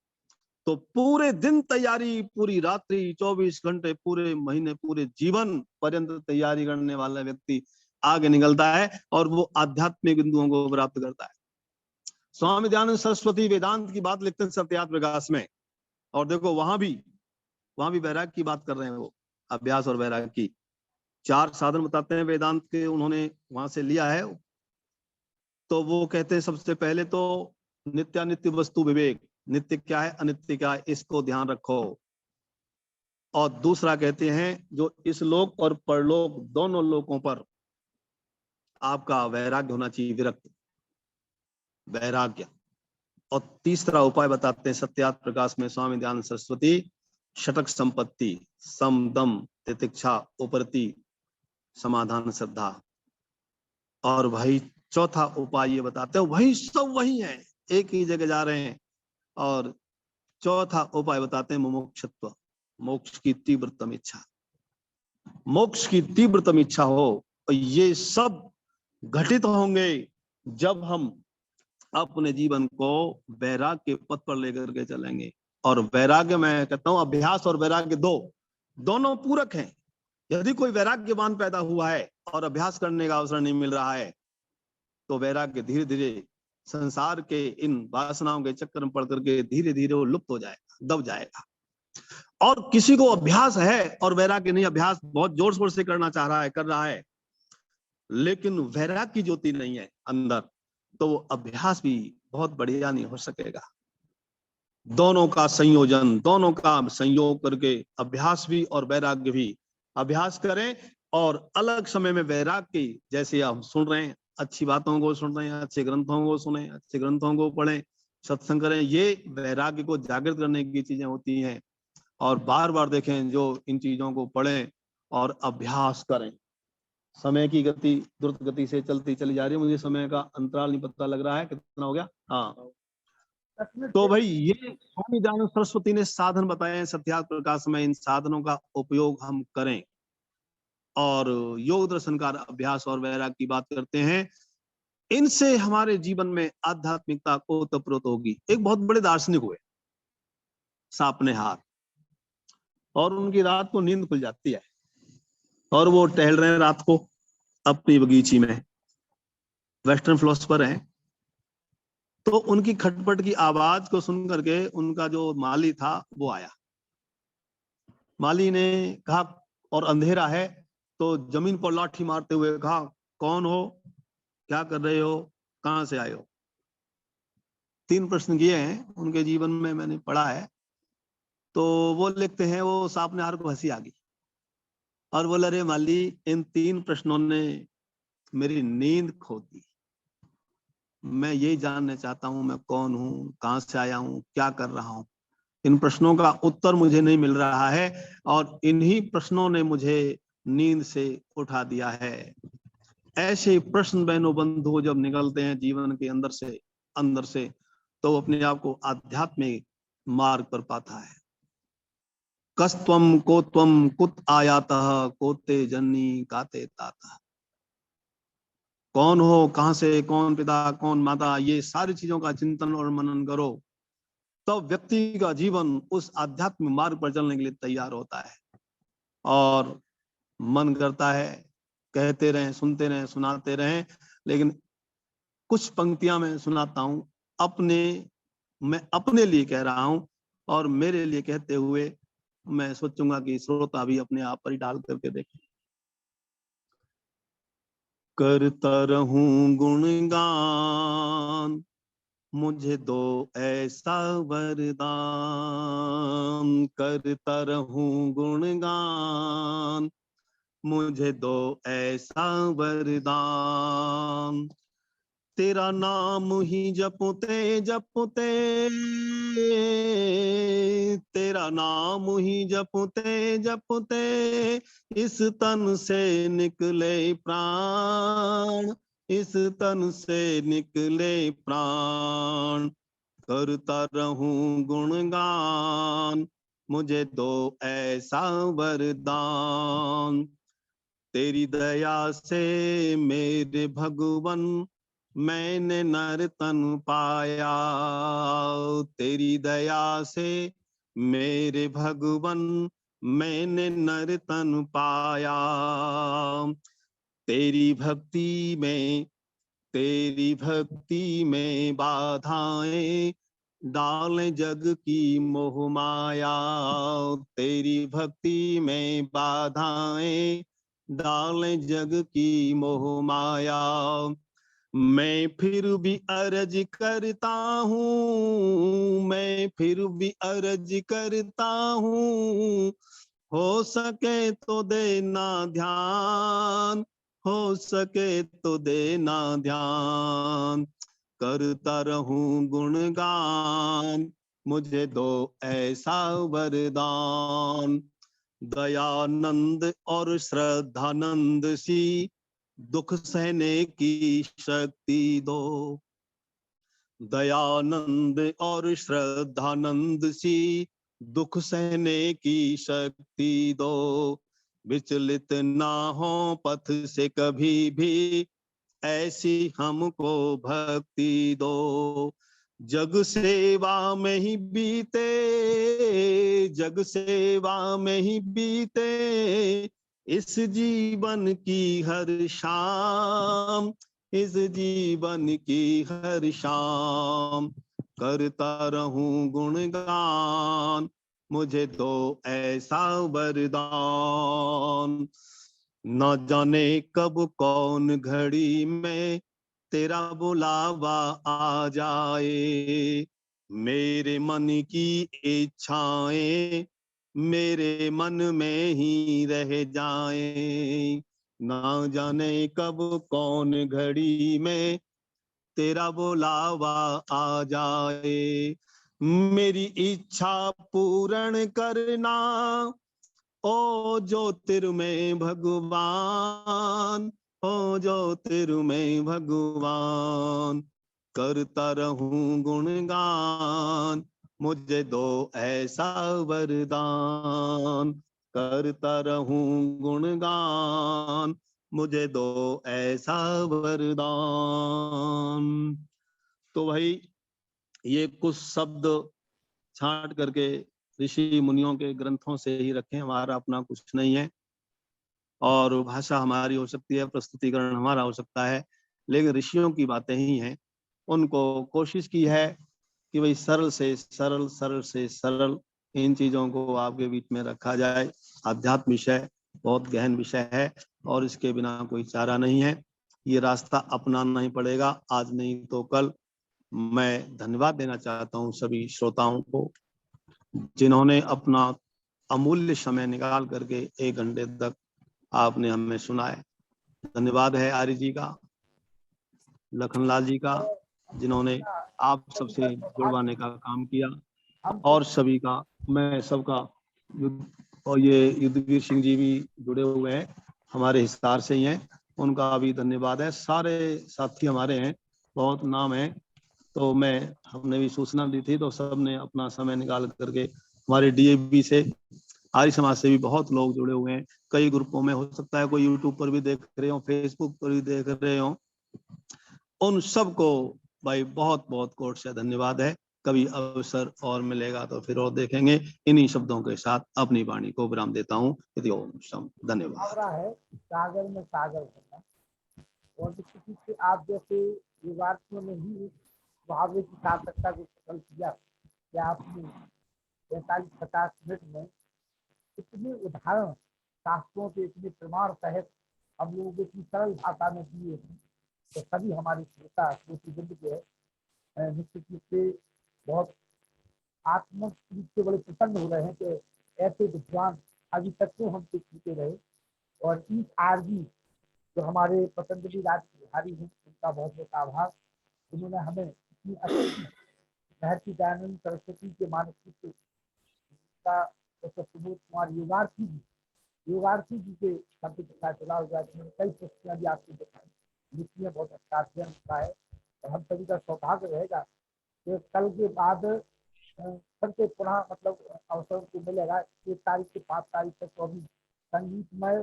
Speaker 4: तो पूरे दिन तैयारी, पूरी रात्रि, 24 घंटे, पूरे महीने, पूरे जीवन पर्यंत तैयारी करने वाला व्यक्ति आगे निकलता है और वो आध्यात्मिक बिंदुओं को प्राप्त करता है। स्वामी दयानंद सरस्वती वेदांत की बात लिखते हैं सत्यार्थ प्रकाश में, और देखो वहां भी वैराग की बात कर रहे हैं, वो अभ्यास और वैराग की 4 साधन बताते हैं वेदांत के, उन्होंने वहां से लिया है। तो वो कहते हैं सबसे पहले तो नित्यानित्य वस्तु विवेक, नित्य क्या है अनित्य क्या है इसको ध्यान रखो। और दूसरा कहते हैं जो इस लोक और परलोक दोनों लोकों पर आपका वैराग्य होना चाहिए, विरक्त वैराग्य। और तीसरा उपाय बताते हैं सत्यार्थ प्रकाश में स्वामी दयानंद सरस्वती, षटक संपत्ति, सम दम तितिक्षा उपरति समाधान श्रद्धा। और भाई चौथा उपाय ये बताते हैं, वही सब वही है, एक ही जगह जा रहे हैं। और चौथा उपाय बताते हैं मुमुक्षुत्व, मोक्ष की तीव्रतम इच्छा, मोक्ष की तीव्रतम इच्छा हो। और ये सब घटित होंगे जब हम अपने जीवन को वैराग्य के पथ पर लेकर के चलेंगे। और वैराग्य, मैं कहता हूं अभ्यास और वैराग्य दोनों पूरक हैं। यदि कोई वैराग्यवान पैदा हुआ है और अभ्यास करने का अवसर नहीं मिल रहा है तो वैराग्य धीरे धीरे संसार के इन वासनाओं के चक्कर में पड़ करके धीरे धीरे वो लुप्त हो जाएगा, दब जाएगा। और किसी को अभ्यास है और वैराग्य नहीं, अभ्यास बहुत जोर शोर से करना चाह रहा है, कर रहा है, लेकिन वैराग्य की ज्योति नहीं है अंदर, तो वो अभ्यास भी बहुत बढ़िया नहीं हो सकेगा। दोनों का संयोजन, दोनों का संयोग करके अभ्यास भी और वैराग्य भी, अभ्यास करें और अलग समय में वैराग्य की, जैसे हम सुन रहे हैं, अच्छी बातों को सुन रहे हैं, अच्छे ग्रंथों को सुने, अच्छे ग्रंथों को पढ़ें, सत्संग करें, ये वैराग्य को जागृत करने की चीजें होती हैं। और बार बार देखें, जो इन चीजों को पढ़ें और अभ्यास करें। समय की गति द्रुत गति से चलती चली जा रही है, मुझे समय का अंतराल नहीं पता लग रहा है, कितना हो गया। हाँ, तो भाई ये स्वामी दयानंद सरस्वती ने साधन बताए हैं सत्यार्थ प्रकाश में, इन साधनों का उपयोग हम करें और योग दर्शन का अभ्यास और वैराग्य की बात करते हैं। इनसे हमारे जीवन में आध्यात्मिकता ओतप्रोत होगी। एक बहुत बड़े दार्शनिक हुए सापनेहार, और उनकी रात को नींद खुल जाती है और वो टहल रहे हैं रात को अपनी बगीची में, वेस्टर्न फिलोसफर हैं। तो उनकी खटपट की आवाज को सुन करके उनका जो माली था वो आया। माली ने कहा, और अंधेरा है, तो जमीन पर लाठी मारते हुए कहा, कौन हो, क्या कर रहे हो, कहां से आए हो। 3 प्रश्न किए हैं उनके जीवन में, मैंने पढ़ा है। तो वो लिखते हैं, वो सापनेहार को हंसी आ गई और बोला, अरे माली, इन 3 प्रश्नों ने मेरी नींद खो दी। मैं यही जानना चाहता हूं, मैं कौन हूं, कहां से आया हूं, क्या कर रहा हूं। इन प्रश्नों का उत्तर मुझे नहीं मिल रहा है और इन्हीं प्रश्नों ने मुझे नींद से उठा दिया है। ऐसे प्रश्न बहनों बंधुओं जब निकलते हैं जीवन के अंदर से तो अपने आप को आध्यात्मिक मार्ग पर पाता है। कस्त्वम को त्वम कुत आयातः कोते जन्नी काते ताता। कौन हो, कहां से, कौन पिता, कौन माता, ये सारी चीजों का चिंतन और मनन करो, तो व्यक्ति का जीवन उस आध्यात्मिक मार्ग पर चलने के लिए तैयार होता है। और मन करता है कहते रहें, सुनते रहें, सुनाते रहें, लेकिन कुछ पंक्तियां मैं सुनाता हूं, मैं अपने लिए कह रहा हूं और मेरे लिए कहते हुए मैं सोचूंगा कि श्रोता भी अपने आप पर ही डाल करके देखें। करता रहूं गुणगान, मुझे दो ऐसा वरदान। करता रहूं गुणगान, मुझे दो ऐसा वरदान। तेरा नाम ही जपते जपते, तेरा नाम ही जपते जपते, इस तन से निकले प्राण, इस तन से निकले प्राण। करता रहूं गुणगान, मुझे दो ऐसा वरदान। तेरी दया से मेरे भगवन मैंने नर तन पाया। तेरी दया से मेरे भगवन मैंने नर तन पाया। तेरी भक्ति में बाधाएं डाले जग की मोह माया। तेरी भक्ति में बाधाएं डाले जग की मोह माया। मैं फिर भी अर्ज करता हूँ, मैं फिर भी अर्ज करता हूँ, हो सके तो देना ध्यान, हो सके तो देना ध्यान। करता रहूं गुणगान, मुझे दो ऐसा वरदान। दयानंद और श्रद्धानंद सी दुख सहने की शक्ति दो। दयानंद और श्रद्धानंद सी दुख सहने की शक्ति दो। विचलित ना हो पथ से कभी भी, ऐसी हमको भक्ति दो। जग सेवा में ही बीते, जग सेवा में ही बीते, इस जीवन की हर शाम, इस जीवन की हर शाम। करता रहूं गुणगान, मुझे दो ऐसा वरदान। न जाने कब कौन घड़ी में तेरा बुलावा आ जाए, मेरे मन की इच्छाएं मेरे मन में ही रह जाएं। न जाने कब कौन घड़ी में तेरा बुलावा आ जाए, मेरी इच्छा पूर्ण करना ओ ज्योतिर्मय भगवान, ओ ज्योतिर्मय भगवान। करता रहूं गुणगान, मुझे दो ऐसा वरदान। करता रहूं गुणगान, मुझे दो ऐसा वरदान। तो भाई ये कुछ शब्द छांट करके ऋषि मुनियों के ग्रंथों से ही रखें, हमारा अपना कुछ नहीं है। और भाषा हमारी हो सकती है, प्रस्तुतिकरण हमारा हो सकता है, लेकिन ऋषियों की बातें ही हैं। उनको कोशिश की है कि भाई सरल से सरल, सरल से सरल इन चीजों को आपके बीच में रखा जाए। आध्यात्म विषय बहुत गहन विषय है और इसके बिना कोई चारा नहीं है। ये रास्ता अपनाना ही पड़ेगा, आज नहीं तो कल। मैं धन्यवाद देना चाहता हूँ सभी श्रोताओं को जिन्होंने अपना अमूल्य समय निकाल करके 1 घंटे तक आपने हमें सुना है। धन्यवाद है आर्य जी का, लखनलाल जी का, जिन्होंने आप सबसे जुड़वाने का काम किया, और सभी का, मैं सबका, और ये युद्धवीर सिंह जी भी जुड़े हुए हैं, हमारे हिसार से ही हैं, उनका भी धन्यवाद है। सारे साथी हमारे हैं, बहुत नाम है। तो हमने भी सूचना दी थी तो सबने अपना समय निकाल करके, हमारे डीएबी से, आर्य समाज से भी बहुत लोग जुड़े हुए हैं। कई ग्रुपों में, हो सकता है कोई यूट्यूब पर भी देख रहे हो, फेसबुक पर भी देख रहे हो। उन सबको भाई बहुत बहुत कोट से धन्यवाद है। कभी अवसर और मिलेगा तो फिर और देखेंगे। इन्हीं शब्दों के साथ अपनी वाणी को विराम देता हूँ। ओम शम। धन्यवाद।
Speaker 2: है सागर में सागर करना, और किसी से आप जैसे युवार्थियों ने ही मुहावरे की सार्थकता को सफल किया कि आपने 45-50 मिनट में इतने उदाहरण शास्त्रों के, इतने प्रमाण सहित हम लोगों को इतनी सरल भाषा में दिए हैं, तो सभी हमारी श्रोता श्रोतृवृंद के निश्चित रूप से बहुत आत्मिक रूप से बड़े प्रसन्न हो रहे हैं कि ऐसे विद्वान अभी तक तो हमसे छूटे रहे। और इस आरजी जो हमारे पतंजलि राज बिहारी हैं, उनका बहुत बहुत आभार। उन्होंने हमें इतनी अच्छी महर्षि दयानंद सरस्वती के मानसिक का डॉक्टर सुबोध कुमार योगार्थी जी के शब्द के साथ चला हुआ है। कई पुस्तकें भी आपको दिखाई, लिखी है, बहुत अच्छा अध्ययन होता है। और हम सभी का सौभाग्य रहेगा कि कल के बाद फिर से पुनः मतलब अवसर को मिलेगा। 1 तारीख से 5 तारीख तक तो अभी संगीतमय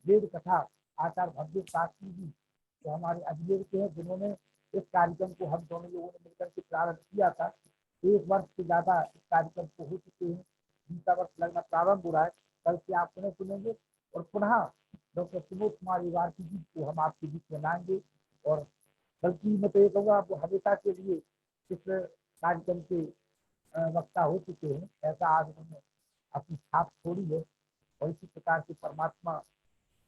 Speaker 2: वेद कथा आचार्य भव्य शास्त्री जी जो हमारे अजमेर के हैं, जिन्होंने इस कार्यक्रम को हम दोनों लोगों ने मिलकर के प्रारंभ किया था। 1 वर्ष से ज्यादा इस कार्यक्रम को हो चुके हैं, 20वां वर्ष लगना प्रारंभ हो रहा है। कल से आप पुनः सुनेंगे और पुनः डॉक्टर सुबोध कुमार योगार्थी जी को हम आपके बीच में लाएंगे। और बल्कि मैं तो ये कहूँगा वो हमेशा के लिए इस कार्यक्रम के वक्ता हो चुके हैं। ऐसा आज उन्होंने अपनी छाप छोड़ी है और इसी प्रकार से परमात्मा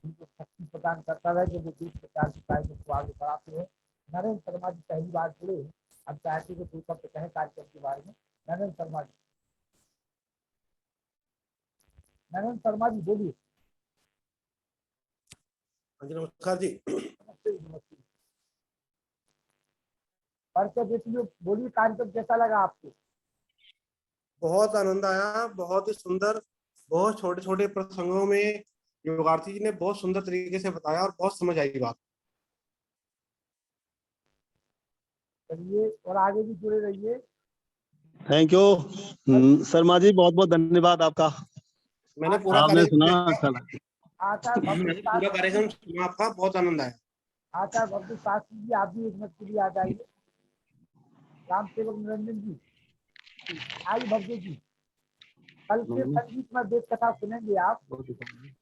Speaker 2: उनको शक्ति प्रदान करता रहे जब वो इस प्रकार के कार्यक्रम को आगे बढ़ाते हैं। नरेंद्र शर्मा जी पहली बार जुड़े हैं, अब चाहते थे 2 शब्द कहें कार्यक्रम के बारे में। नरेंद्र शर्मा जी, बोलिए।
Speaker 5: नमस्कार जी।
Speaker 2: नमस्ते नमस्ते। परिचय देती हो, बोलिए, कार्यक्रम कैसा लगा आपको?
Speaker 5: बहुत आनंद आया, बहुत ही सुंदर, बहुत छोटे छोटे प्रसंगों में योगार्थी जी ने बहुत सुंदर तरीके से बताया और बहुत समझ आई बात।
Speaker 2: चलिए और आगे भी जुड़े रहिए।
Speaker 4: थैंक यू शर्मा जी, बहुत बहुत धन्यवाद आपका।
Speaker 5: मैंने पूरा
Speaker 4: आपने सुना,
Speaker 5: कार्यक्रम
Speaker 4: अच्छा लगा।
Speaker 5: पूरा कार्यक्रम सुना आपका, बहुत आनंद आया।
Speaker 2: आचार्य भव्य शास्त्री जी, आप भी 1 मिनट के लिए आ जाइए। राम सेवक निरंजन जी, आई भव्य जी, कल से संगीत में वेद कथा सुनेंगे आप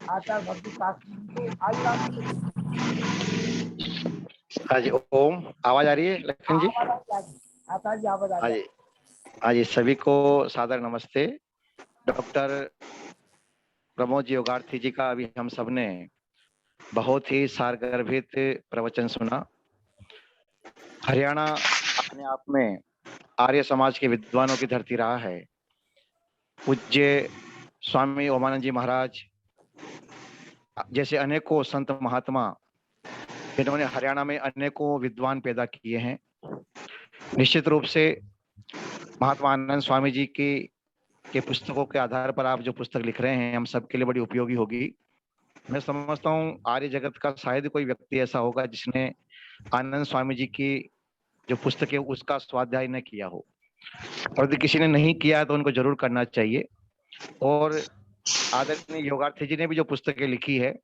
Speaker 2: आचार्य भव्य शास्त्री जी को। आई राम सेवक जी।
Speaker 6: हाँ जी, ओम। आवाज आ रही है लखन जी?
Speaker 2: आचार्य जी आवाज आ रही है।
Speaker 6: हाँ जी, सभी को सादर नमस्ते। डॉक्टर प्रमोद जी योगार्थी जी का अभी हम सबने बहुत ही सारगर्भित प्रवचन सुना। हरियाणा अपने आप में आर्य समाज के विद्वानों की धरती रहा है। पूज्य स्वामी ओमानंद जी महाराज जैसे अनेकों संत महात्मा जिन्होंने हरियाणा में अनेकों विद्वान पैदा किए हैं। निश्चित रूप से महात्मा आनंद स्वामी जी के पुस्तकों के आधार पर आप जो पुस्तक लिख रहे हैं हम सबके लिए बड़ी उपयोगी होगी। मैं समझता हूँ आर्य जगत का शायद कोई व्यक्ति ऐसा होगा जिसने आनंद स्वामी जी की जो पुस्तक है उसका स्वाध्याय न किया हो, और यदि किसी ने नहीं किया तो उनको जरूर करना चाहिए। और आदरणीय योगार्थी जी ने भी जो पुस्तकें लिखी है,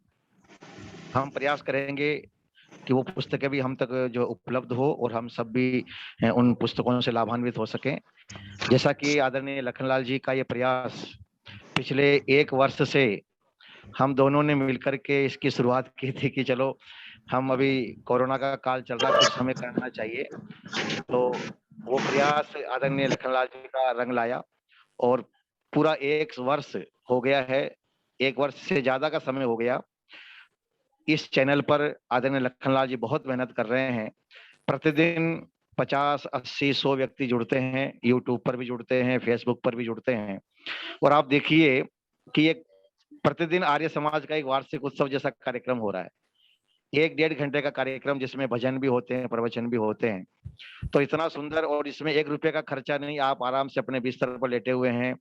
Speaker 6: हम प्रयास करेंगे कि वो पुस्तकें भी हम तक जो उपलब्ध हो और हम सब भी उन पुस्तकों से लाभान्वित हो सकें। जैसा कि आदरणीय लखनलाल जी का ये प्रयास पिछले 1 वर्ष से हम दोनों ने मिलकर के इसकी शुरुआत की थी कि चलो हम अभी कोरोना का काल चल रहा है, कुछ समय करना चाहिए, तो वो प्रयास आदरणीय लखनलाल जी का रंग लाया और पूरा 1 वर्ष हो गया है, 1 वर्ष से ज्यादा का समय हो गया। इस चैनल पर आदरणीय लखनलाल जी बहुत मेहनत कर रहे हैं। प्रतिदिन 50, 80, 100 व्यक्ति जुड़ते हैं, यूट्यूब पर भी जुड़ते हैं, फेसबुक पर भी जुड़ते हैं। और आप देखिए कि एक प्रतिदिन आर्य समाज का एक वार्षिक उत्सव जैसा कार्यक्रम हो रहा है, 1-1.5 घंटे का कार्यक्रम जिसमें भजन भी होते हैं, प्रवचन भी होते हैं। तो इतना सुंदर, और इसमें 1 रुपए का खर्चा नहीं, आप आराम से अपने बिस्तर पर लेटे हुए हैं,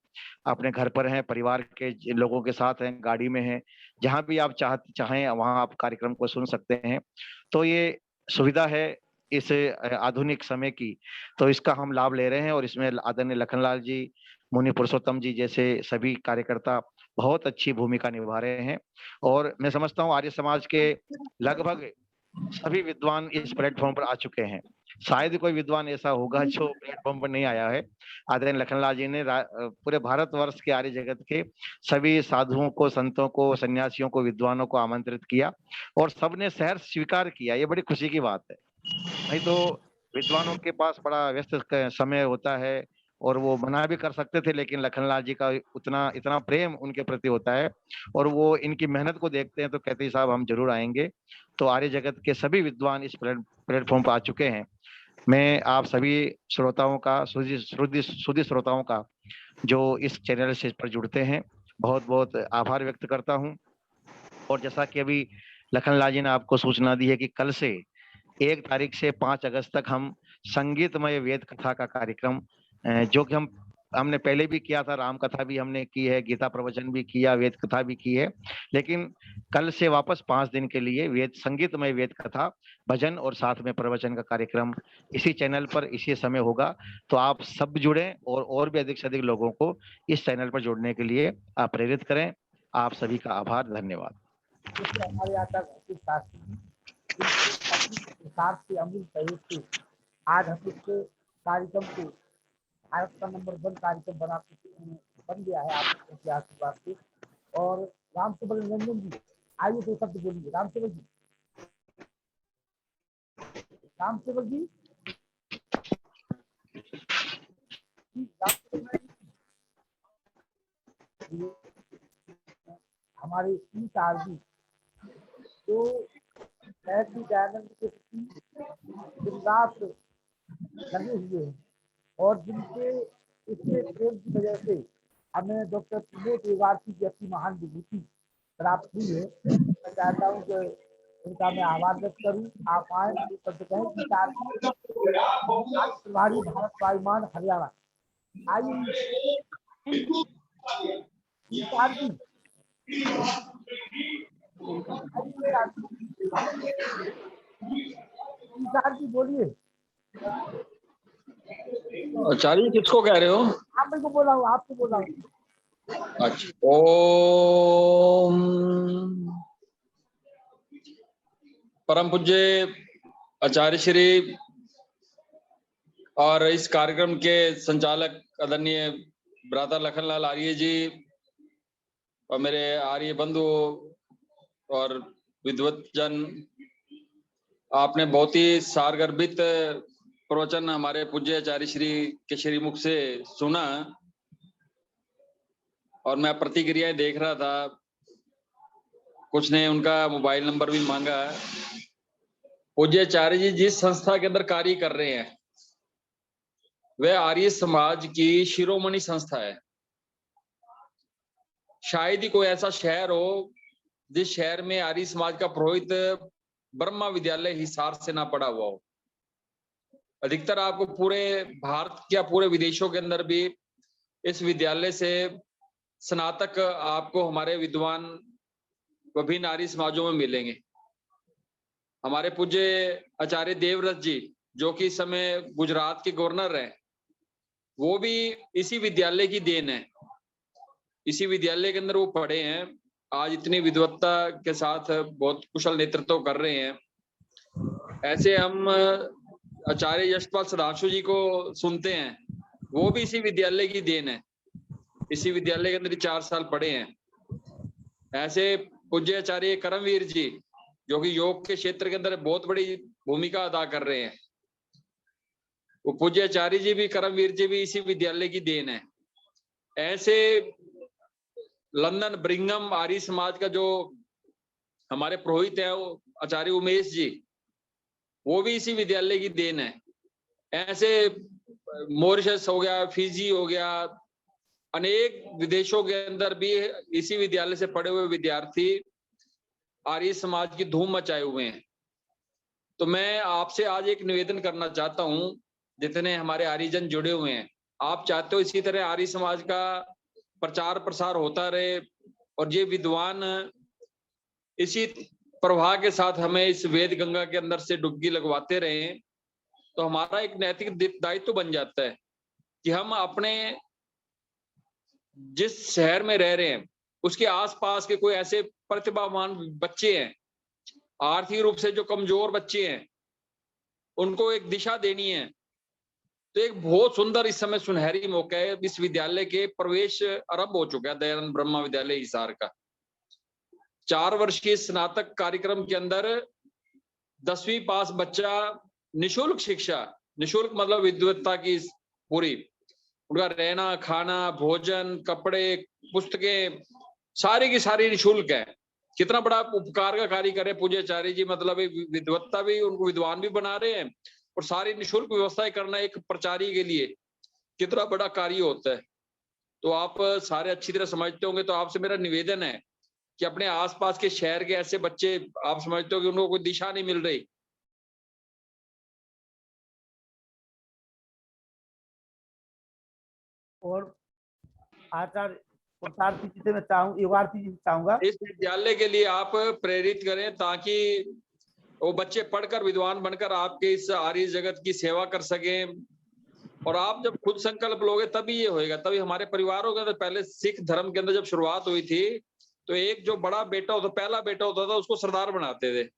Speaker 6: अपने घर पर हैं, परिवार के लोगों के साथ हैं, गाड़ी में हैं, जहां भी आप चाहें वहां आप कार्यक्रम को सुन सकते हैं। तो ये सुविधा है इस आधुनिक समय की, तो इसका हम लाभ ले रहे हैं। और इसमें आदरणीय लखनलाल जी, मुनि पुरुषोत्तम जी जैसे सभी कार्यकर्ता बहुत अच्छी भूमिका निभा रहे हैं। और मैं समझता हूँ आर्य समाज के लगभग सभी विद्वान इस प्लेटफॉर्म पर आ चुके हैं। शायद कोई विद्वान ऐसा होगा जो प्लेटफॉर्म पर नहीं आया है। आदरणीय लखनलाल जी ने पूरे भारतवर्ष के आर्य जगत के सभी साधुओं को, संतों को, सन्यासियों को, विद्वानों को आमंत्रित किया और सबने सहर्ष स्वीकार किया। ये बड़ी खुशी की बात है। नहीं तो विद्वानों के पास बड़ा व्यस्त समय होता है और वो मना भी कर सकते थे, लेकिन लखनलाल जी का इतना प्रेम उनके प्रति होता है और वो इनकी मेहनत को देखते हैं तो कहते हैं साहब हम जरूर आएंगे। तो आर्य जगत के सभी विद्वान इस प्लेटफॉर्म पर आ चुके हैं। मैं आप सभी श्रोताओं का, सुधी श्रोताओं का जो इस चैनल से पर जुड़ते हैं, बहुत बहुत आभार व्यक्त करता हूँ। और जैसा कि अभी लखनलाल जी ने आपको सूचना दी है कि कल से 1 तारीख से 5 अगस्त तक हम संगीतमय वेद कथा का कार्यक्रम, जो कि हमने पहले भी किया था, राम कथा भी हमने की है, गीता प्रवचन भी किया, वेद कथा भी की है, लेकिन कल से वापस 5 दिन के लिए संगीतमय वेद कथा, भजन और साथ में प्रवचन का कार्यक्रम इसी चैनल पर इसी समय होगा। तो आप सब जुड़ें और भी अधिक से अधिक लोगों को इस चैनल पर जुड़ने के लिए आप प्रेरित करें। आप सभी का आभार, धन्यवाद।
Speaker 2: हमारे यहाँ तक हिसाब से अमूल सहयोग से आज हम इस कार्यक्रम को भारत का नंबर 1 कार्यक्रम बन गया है आपके आशीर्वाद से। और रामसेवक रंजन जी, आइए 2 शब्द बोलिए। रामसेवक जी, रामसेवक जी, हमारे सीतार जी जो दयानंद के प्रति दिन रात लगे हुए हैं और जिनके इसके प्रेम की वजह से हमें डॉक्टर त्रिलोक योगार्थी की अपनी महान विभूति प्राप्त हुई है। मैं चाहता हूँ कि उनका मैं आभार व्यक्त करूँ। आप आए शब्द कहें प्रभारी भारत वायुमान हरियाणा, आइए जी बोलिए।
Speaker 7: आचार्य किसको कह रहे हो?
Speaker 2: आप मेरे को बोला हूँ, आपको बोला हूँ।
Speaker 7: अच्छा, ओम परम पूज्य आचार्य श्री और इस कार्यक्रम के संचालक आदरणीय भ्राता लखनलाल आर्य जी और मेरे आर्य बंधु और विद्वत जन, आपने बहुत ही सारगर्भित प्रवचन हमारे पूज्य आचार्य श्री के श्रीमुख से सुना और मैं प्रतिक्रियाएं देख रहा था। कुछ ने उनका मोबाइल नंबर भी मांगा है। पूज्य आचार्य जी जिस संस्था के अंदर कार्य कर रहे हैं वह आर्य समाज की शिरोमणि संस्था है। शायद ही कोई ऐसा शहर हो जिस शहर में आर्य समाज का पुरोहित ब्रह्मा विद्यालय हिसार से ना पढ़ा हुआ हो। अधिकतर आपको पूरे भारत या पूरे विदेशों के अंदर भी इस विद्यालय से स्नातक आपको हमारे विद्वान विभिन्न आर्य समाजों में मिलेंगे। हमारे पूज्य आचार्य देवव्रत जी जो कि इस समय गुजरात के गवर्नर हैं, वो भी इसी विद्यालय की देन है। इसी विद्यालय के अंदर वो पढ़े हैं, आज इतनी विद्वत्ता के साथ बहुत कुशल नेतृत्व कर रहे हैं। ऐसे हम आचार्य यशपाल सदाशु जी को सुनते हैं, वो भी इसी विद्यालय की देन है। इसी विद्यालय के अंदर 4 साल पढ़े हैं। ऐसे पूज्य आचार्य करमवीर जी जो कि योग के क्षेत्र के अंदर बहुत बड़ी भूमिका अदा कर रहे हैं, वो पूज्य आचार्य जी भी करमवीर जी भी इसी विद्यालय की देन है। ऐसे लंदन ब्रिंघम आर्य समाज का जो हमारे पुरोहित है वो आचार्य उमेश जी, वो भी इसी विद्यालय की देन है। ऐसे मॉरिशस हो गया, फिजी हो गया, अनेक विदेशों के अंदर भी इसी विद्यालय से पढ़े हुए विद्यार्थी आर्य समाज की धूम मचाए हुए हैं। तो मैं आपसे आज एक निवेदन करना चाहता हूं, जितने हमारे आर्यजन जुड़े हुए हैं, आप चाहते हो इसी तरह आर्य समाज का प्रचार प्रसार होता रहे और ये विद्वान इसी प्रवाह के साथ हमें इस वेद गंगा के अंदर से डुबकी लगवाते रहे, तो हमारा एक नैतिक दायित्व बन जाता है कि हम अपने जिस शहर में रह रहे हैं उसके आसपास के कोई ऐसे प्रतिभावान बच्चे हैं, आर्थिक रूप से जो कमजोर बच्चे हैं, उनको एक दिशा देनी है। तो एक बहुत सुंदर इस समय सुनहरी मौका है। इस विद्यालय के प्रवेश आरंभ हो चुका है, दयानंद ब्रह्मा विद्यालय हिसार का 4 वर्षीय स्नातक कार्यक्रम के अंदर 10वीं पास बच्चा निशुल्क शिक्षा, निशुल्क मतलब विद्वत्ता की पूरी, उनका रहना खाना भोजन कपड़े पुस्तकें सारी की सारी निशुल्क है। कितना बड़ा उपकार का कार्य करे पूज्य आचार्य जी, मतलब विद्वत्ता भी उनको विद्वान भी बना रहे हैं और सारी निशुल्क व्यवस्थाएं करना एक प्रचारी के लिए कितना बड़ा कार्य होता है। तो आप सारे अच्छी तरह समझते होंगे, तो आपसे मेरा निवेदन है कि अपने आसपास के शहर के ऐसे बच्चे आप समझते हो कि उनको कोई दिशा नहीं मिल रही,
Speaker 2: और आचार्य पुरुषार्थी जी से मैं युगार्थी जी से चाहूंगा
Speaker 7: इस विद्यालय के लिए आप प्रेरित करें ताकि वो बच्चे पढ़कर विद्वान बनकर आपके इस आर्य जगत की सेवा कर सकें। और आप जब खुद संकल्प लोगे तभी ये होएगा, तभी हमारे परिवारों के अंदर पहले सिख धर्म के अंदर जब शुरुआत हुई थी तो एक जो बड़ा बेटा होता, पहला बेटा होता था, उसको सरदार बनाते थे।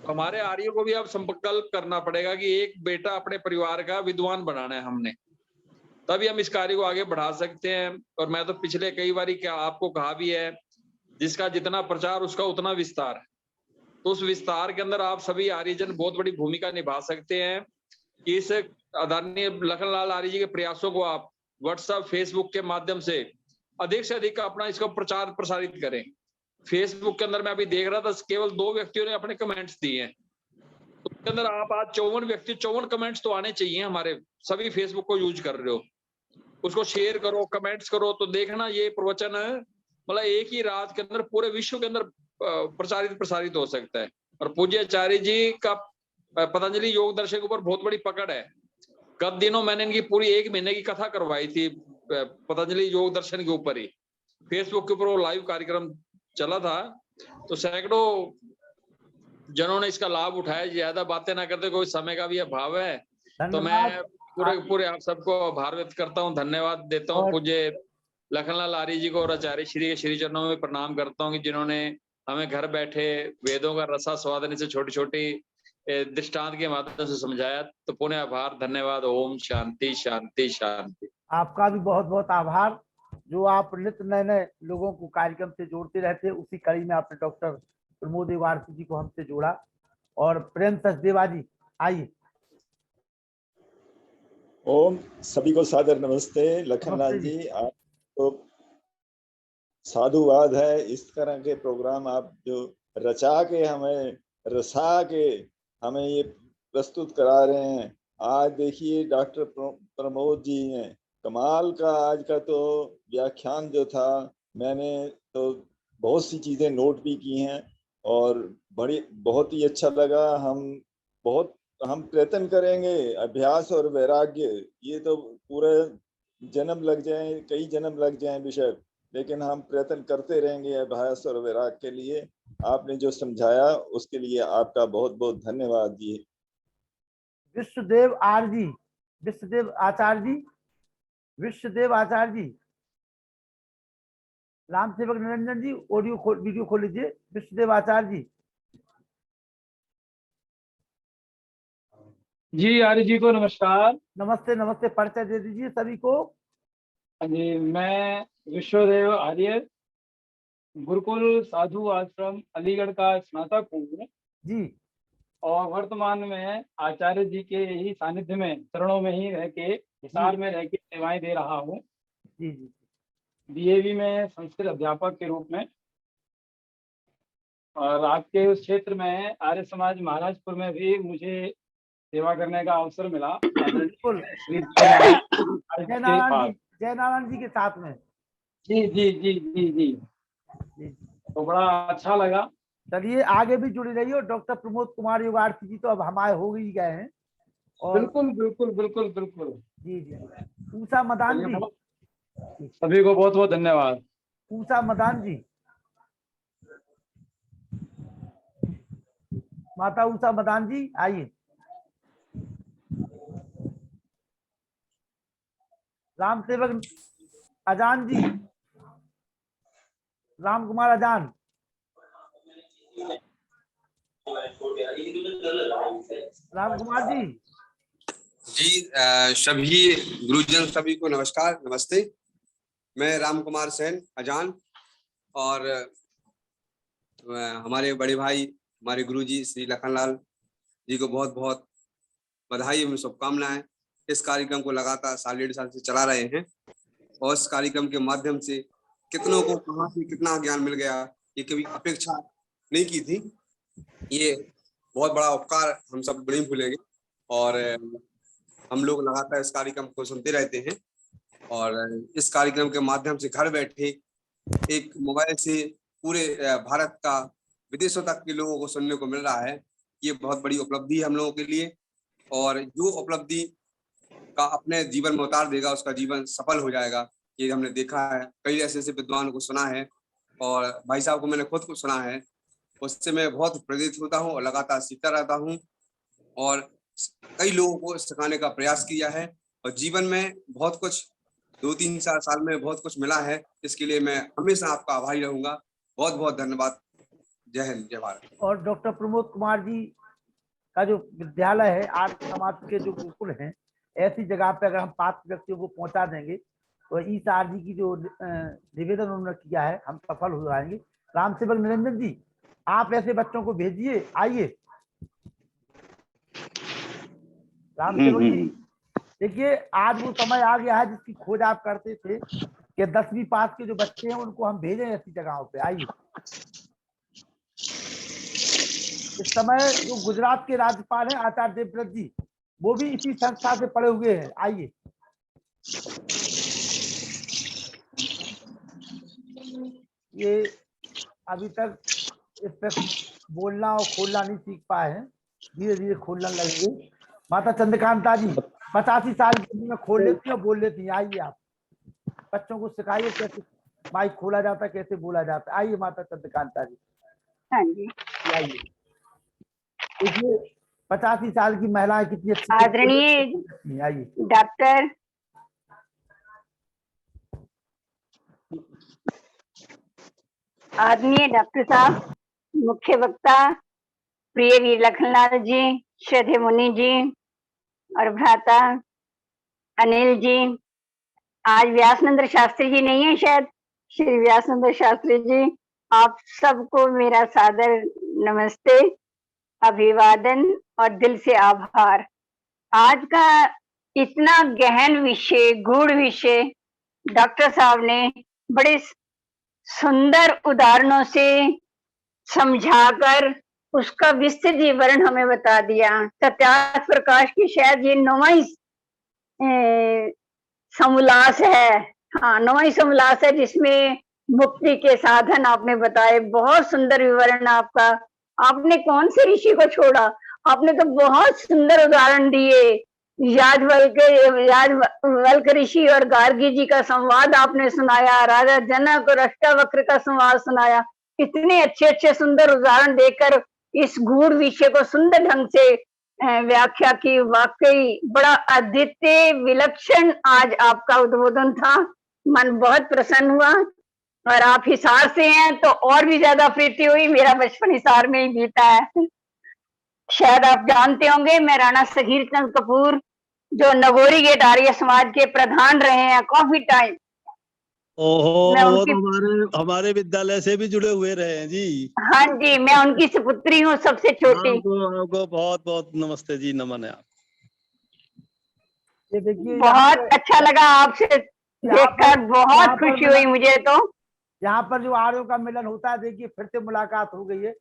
Speaker 7: हमारे आर्यों को भी अब संकल्प करना पड़ेगा कि एक बेटा अपने परिवार का विद्वान बनाना है हमने, तभी हम इस कार्य को आगे बढ़ा सकते हैं। और मैं तो पिछले कई बार क्या आपको कहा भी है, जिसका जितना प्रचार उसका उतना विस्तार। तो उस विस्तार के अंदर आप सभी आर्यजन बहुत बड़ी भूमिका निभा सकते हैं कि इस आदरणीय लखनलाल आर्य जी के प्रयासों को आप व्हाट्सएप फेसबुक के माध्यम से अधिक अपना इसका प्रचार प्रसारित करें। फेसबुक के अंदर मैं अभी देख रहा था, केवल 2 व्यक्तियों ने अपने कमेंट्स दिए हैं, तो उसके अंदर आप आज 54 व्यक्ति 54 कमेंट्स तो आने चाहिए। हमारे सभी फेसबुक को यूज कर रहे हो, उसको शेयर करो कमेंट्स करो, तो देखना ये प्रवचन मतलब एक ही रात के अंदर पूरे विश्व के अंदर प्रसारित हो सकता है। और पूज्य आचार्य जी का पतंजलि योग दर्शन के ऊपर बहुत बड़ी पकड़ है। गत दिनों मैंने इनकी पूरी 1 महीने की कथा करवाई थी पतंजलि योग दर्शन के ऊपर ही, फेसबुक के ऊपर वो लाइव कार्यक्रम चला था। तो सैकड़ों जनों ने इसका लाभ उठाया। ज्यादा बातें ना करते, कोई समय का भी अभाव है, तो मैं पूरे आप सबको आभार व्यक्त करता हूँ, धन्यवाद देता हूँ। पूज्य लखनलाल आर्य जी को और आचार्य श्री के श्री चरणों में प्रणाम करता हूँ कि जिन्होंने हमें घर बैठे वेदों का रसा स्वादन से छोटी छोटी दृष्टांत के माध्यम से समझाया। तो पुनः आभार, धन्यवाद। ओम शांति शांति शांति।
Speaker 2: आपका भी बहुत बहुत आभार, जो आप नित्य नए नए लोगों को कार्यक्रम से जोड़ते रहते हैं। उसी कड़ी में आपने डॉक्टर प्रमोद युगार्थी जी को हमसे जोड़ा। और प्रेम सचदेवा जी आइए।
Speaker 8: ओम, सभी को सादर नमस्ते। लखनलाल जी, आपको साधुवाद है। इस तरह के प्रोग्राम आप जो रचा के हमें रसा के हमें ये प्रस्तुत करा रहे हैं। आज देखिए डॉक्टर प्रमोद जी ने कमाल का आज का तो व्याख्यान जो था, मैंने तो बहुत सी चीजें नोट भी की हैं और बहुत ही अच्छा लगा। हम प्रयत्न करेंगे, अभ्यास और वैराग्य, ये तो पूरे जन्म लग जाए, कई जन्म लग जाए विषय, लेकिन हम प्रयत्न करते रहेंगे अभ्यास और वैराग्य के लिए। आपने जो समझाया उसके लिए आपका बहुत बहुत धन्यवाद जी।
Speaker 2: विश्वदेव आचार्य जी, राम सेवक निरंजन जी, वीडियो खोल लीजिए। विश्वदेव आचार्य जी।
Speaker 9: जी आर्य जी को नमस्कार।
Speaker 2: नमस्ते नमस्ते, परिचय दे दीजिए सभी को।
Speaker 9: जी, मैं विश्वदेव आर्य, गुरुकुल साधु आश्रम अलीगढ़ का स्नातक हूँ
Speaker 2: जी,
Speaker 9: और वर्तमान में आचार्य जी के ही सानिध्य में, चरणों में ही रह के, हिसार में रह के सेवाएं दे रहा हूँ।
Speaker 2: जी जी।
Speaker 9: डीएवी में संस्कृत अध्यापक के रूप में, और आपके उस क्षेत्र में आर्य समाज महाराजपुर में भी मुझे सेवा करने का अवसर मिला।
Speaker 2: बिल्कुल।
Speaker 9: श्री
Speaker 2: जयनारायण जी के साथ में।
Speaker 9: जी जी जी जी जी, तो बड़ा अच्छा लगा।
Speaker 2: चलिए आगे भी जुड़ी रही हो। डॉक्टर प्रमोद कुमार योगार्थी जी तो अब हमारे हो ही गए हैं। और
Speaker 9: बिल्कुल बिल्कुल बिल्कुल बिल्कुल।
Speaker 2: जी जी। उषा मदान जी,
Speaker 9: सभी को बहुत बहुत धन्यवाद।
Speaker 2: उषा मदान जी, माता उषा मदान जी आइए। राम सेवक अजान जी, राम कुमार अजान। राम कुमार जी।
Speaker 10: जी, सभी गुरुजन सभी को नमस्कार, नमस्ते। मैं राम कुमार सेन अजान, और हमारे बड़े भाई, हमारे गुरुजी श्री लखनलाल जी को बहुत बहुत बधाई एवं शुभकामनाएं। इस कार्यक्रम को लगातार 1.5 साल से चला रहे हैं और इस कार्यक्रम के माध्यम से कितनों को कहाँ से कितना ज्ञान मिल गया, ये कभी अपेक्षा नहीं की थी। ये बहुत बड़ा उपकार हम सब नहीं भूलेंगे और हम लोग लगातार इस कार्यक्रम को सुनते रहते हैं। और इस कार्यक्रम के माध्यम से घर बैठे एक मोबाइल से पूरे भारत का विदेशों तक के लोगों को सुनने को मिल रहा है। ये बहुत बड़ी उपलब्धि है हम लोगों के लिए, और जो उपलब्धि का अपने जीवन में उतार देगा उसका जीवन सफल हो जाएगा। ये हमने देखा है, कई ऐसे विद्वानों को सुना है और भाई साहब को मैंने खुद को सुना है, उससे मैं बहुत प्रेरित होता हूँ और लगातार सीखता रहता हूँ और कई लोगों को सिखाने का प्रयास किया है और जीवन में बहुत कुछ 2-3-4 साल में बहुत कुछ मिला है। इसके लिए मैं हमेशा आपका आभारी रहूंगा। बहुत बहुत धन्यवाद। जय हिंद, जय भारत। और
Speaker 2: डॉक्टर प्रमोद कुमार जी का जो विद्यालय है, आर्य समाज के जो गुरुकुल हैं, ऐसी जगह पे अगर हम पात्र व्यक्तियों को पहुंचा देंगे तो इस आर जी की जो निवेदन उन्होंने किया है हम सफल हो जाएंगे। राम सेवक निरंजन जी, आप ऐसे बच्चों को भेजिए, आइए। राम सेवक जी, देखिए आज वो समय आ गया है जिसकी खोज आप करते थे कि 10वीं पास के जो बच्चे हैं उनको हम भेजें ऐसी जगहों पे। आइए। इस समय जो गुजरात के राज्यपाल हैं आचार्य देवव्रत जी, वो भी इसी संस्था से पढ़े हुए हैं। आइए। ये अभी तक इस पे बोलना और खोलना नहीं सीख पाए हैं, धीरे धीरे खोलना लगेंगे। माता चंद्रकांता जी 85 साल की उम्र में खोल लेती है और बोल लेती है। आइए, आप बच्चों को सिखाइए कैसे माइक खोला जाता है, कैसे बोला जाता है। आइए माता चंद्रकांता जी।
Speaker 11: हाँ जी,
Speaker 2: आइए। देखिए 85 साल की महिलाएं कितनी अच्छी
Speaker 11: आदरणीय
Speaker 2: आइए।
Speaker 11: डॉक्टर साहब, मुख्य वक्ता प्रिय वीर लखनलाल जी, श्रद्धेय मुनि जी और भ्राता अनिल जी। आज व्यासनंद शास्त्री जी नहीं है, शायद श्री व्यासनंद शास्त्री जी, आप सबको मेरा सादर नमस्ते, अभिवादन और दिल से आभार। आज का इतना गहन विषय, गूढ़ विषय डॉक्टर साहब ने बड़े सुंदर उदाहरणों से समझाकर उसका विस्तृत विवरण हमें बता दिया। सत्यार्थ प्रकाश की शायद ये 9वां समोल्लास है, हाँ 9वां समोल्लास है, जिसमें मुक्ति के साधन आपने बताए। बहुत सुंदर विवरण आपका। आपने कौन से ऋषि को छोड़ा, आपने तो बहुत सुंदर उदाहरण दिए। याज्ञवल्क्य ऋषि और गार्गी जी का संवाद आपने सुनाया, राजा जनक और अष्टावक्र का संवाद सुनाया। इतने अच्छे अच्छे सुंदर उदाहरण देकर इस गूढ़ विषय को सुंदर ढंग से व्याख्या की। वाकई बड़ा अद्वितीय विलक्षण आज आपका उद्बोधन था। मन बहुत प्रसन्न हुआ। और आप हिसार से हैं तो और भी ज्यादा प्रीति हुई। मेरा बचपन हिसार में ही बीता है। शायद आप जानते होंगे, मैं राणा सगीर चंद कपूर, जो नगोरी गेट आर्य समाज के प्रधान रहे हैं काफी टाइम।
Speaker 4: ओहो,
Speaker 11: मैं
Speaker 4: वो
Speaker 11: उनकी,
Speaker 4: तो हमारे विद्यालय से भी जुड़े हुए रहे हैं जी।
Speaker 11: हाँ जी, मैं उनकी सुपुत्री हूँ, सबसे छोटी।
Speaker 4: आपको बहुत बहुत नमस्ते जी, नमन है।
Speaker 2: ये देखिए
Speaker 11: बहुत अच्छा लगा आपसे देखकर, बहुत खुशी हुई मुझे तो।
Speaker 2: यहाँ पर जो आर्यों का मिलन होता है, देखिए फिर से मुलाकात हो गई है।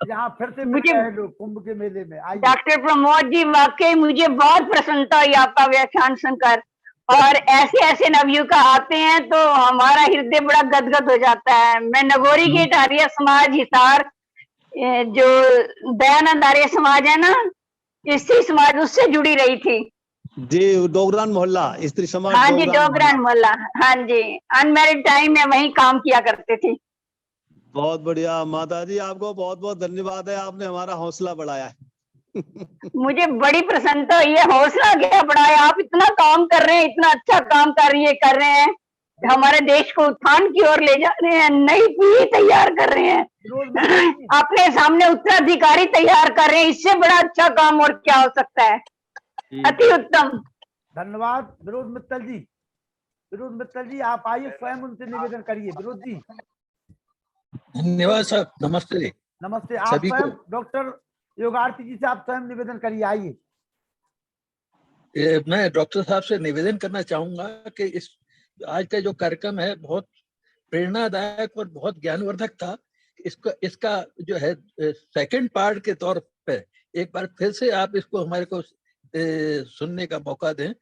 Speaker 2: यहाँ फिर से मिल रहे हैं लोग कुंभ के मेले में। आइए
Speaker 11: डॉक्टर प्रमोद जी, वाकई मुझे बहुत प्रसन्नता हुई आपका व्याख्यान सुनकर। और ऐसे ऐसे नवयुवक आते हैं तो हमारा हृदय बड़ा गदगद हो जाता है। मैं नगोरी गेट आर्य समाज हिसार, जो दयानंद आर्य समाज है ना, स्त्री समाज, उससे जुड़ी रही थी
Speaker 4: जी। डोगरान मोहल्ला स्त्री समाज।
Speaker 11: हाँ जी, डोगरान मोहल्ला, हाँ जी। अनमैरिड टाइम में वहीं काम किया करते थे।
Speaker 4: बहुत बढ़िया माता जी, आपको बहुत बहुत धन्यवाद है, आपने हमारा हौसला बढ़ाया है।
Speaker 11: मुझे बड़ी प्रसन्नता हुई है। हौसला क्या बढ़ाया, आप इतना काम कर रहे हैं, इतना अच्छा काम कर रहे हैं, हमारे देश को उत्थान की ओर ले जा रहे हैं, नई पीढ़ी तैयार कर रहे हैं, अपने सामने उत्तराधिकारी तैयार कर रहे हैं। इससे बड़ा अच्छा काम और क्या हो सकता है। अति उत्तम,
Speaker 2: धन्यवाद। विनोद मित्तल जी, विनोद मित्तल जी आप आइए, स्वयं उनसे निवेदन करिए। विनोद जी।
Speaker 12: धन्यवाद सर, नमस्ते।
Speaker 2: नमस्ते। आप स्वयं डॉक्टर योगार्थी जी से आप स्वयं निवेदन करिए, आइए।
Speaker 12: मैं डॉक्टर साहब से निवेदन करना चाहूंगा कि इस आज का जो कार्यक्रम है बहुत प्रेरणादायक और बहुत ज्ञानवर्धक था। इसका जो है सेकंड पार्ट के तौर पे एक बार फिर से आप इसको हमारे को सुनने का मौका दें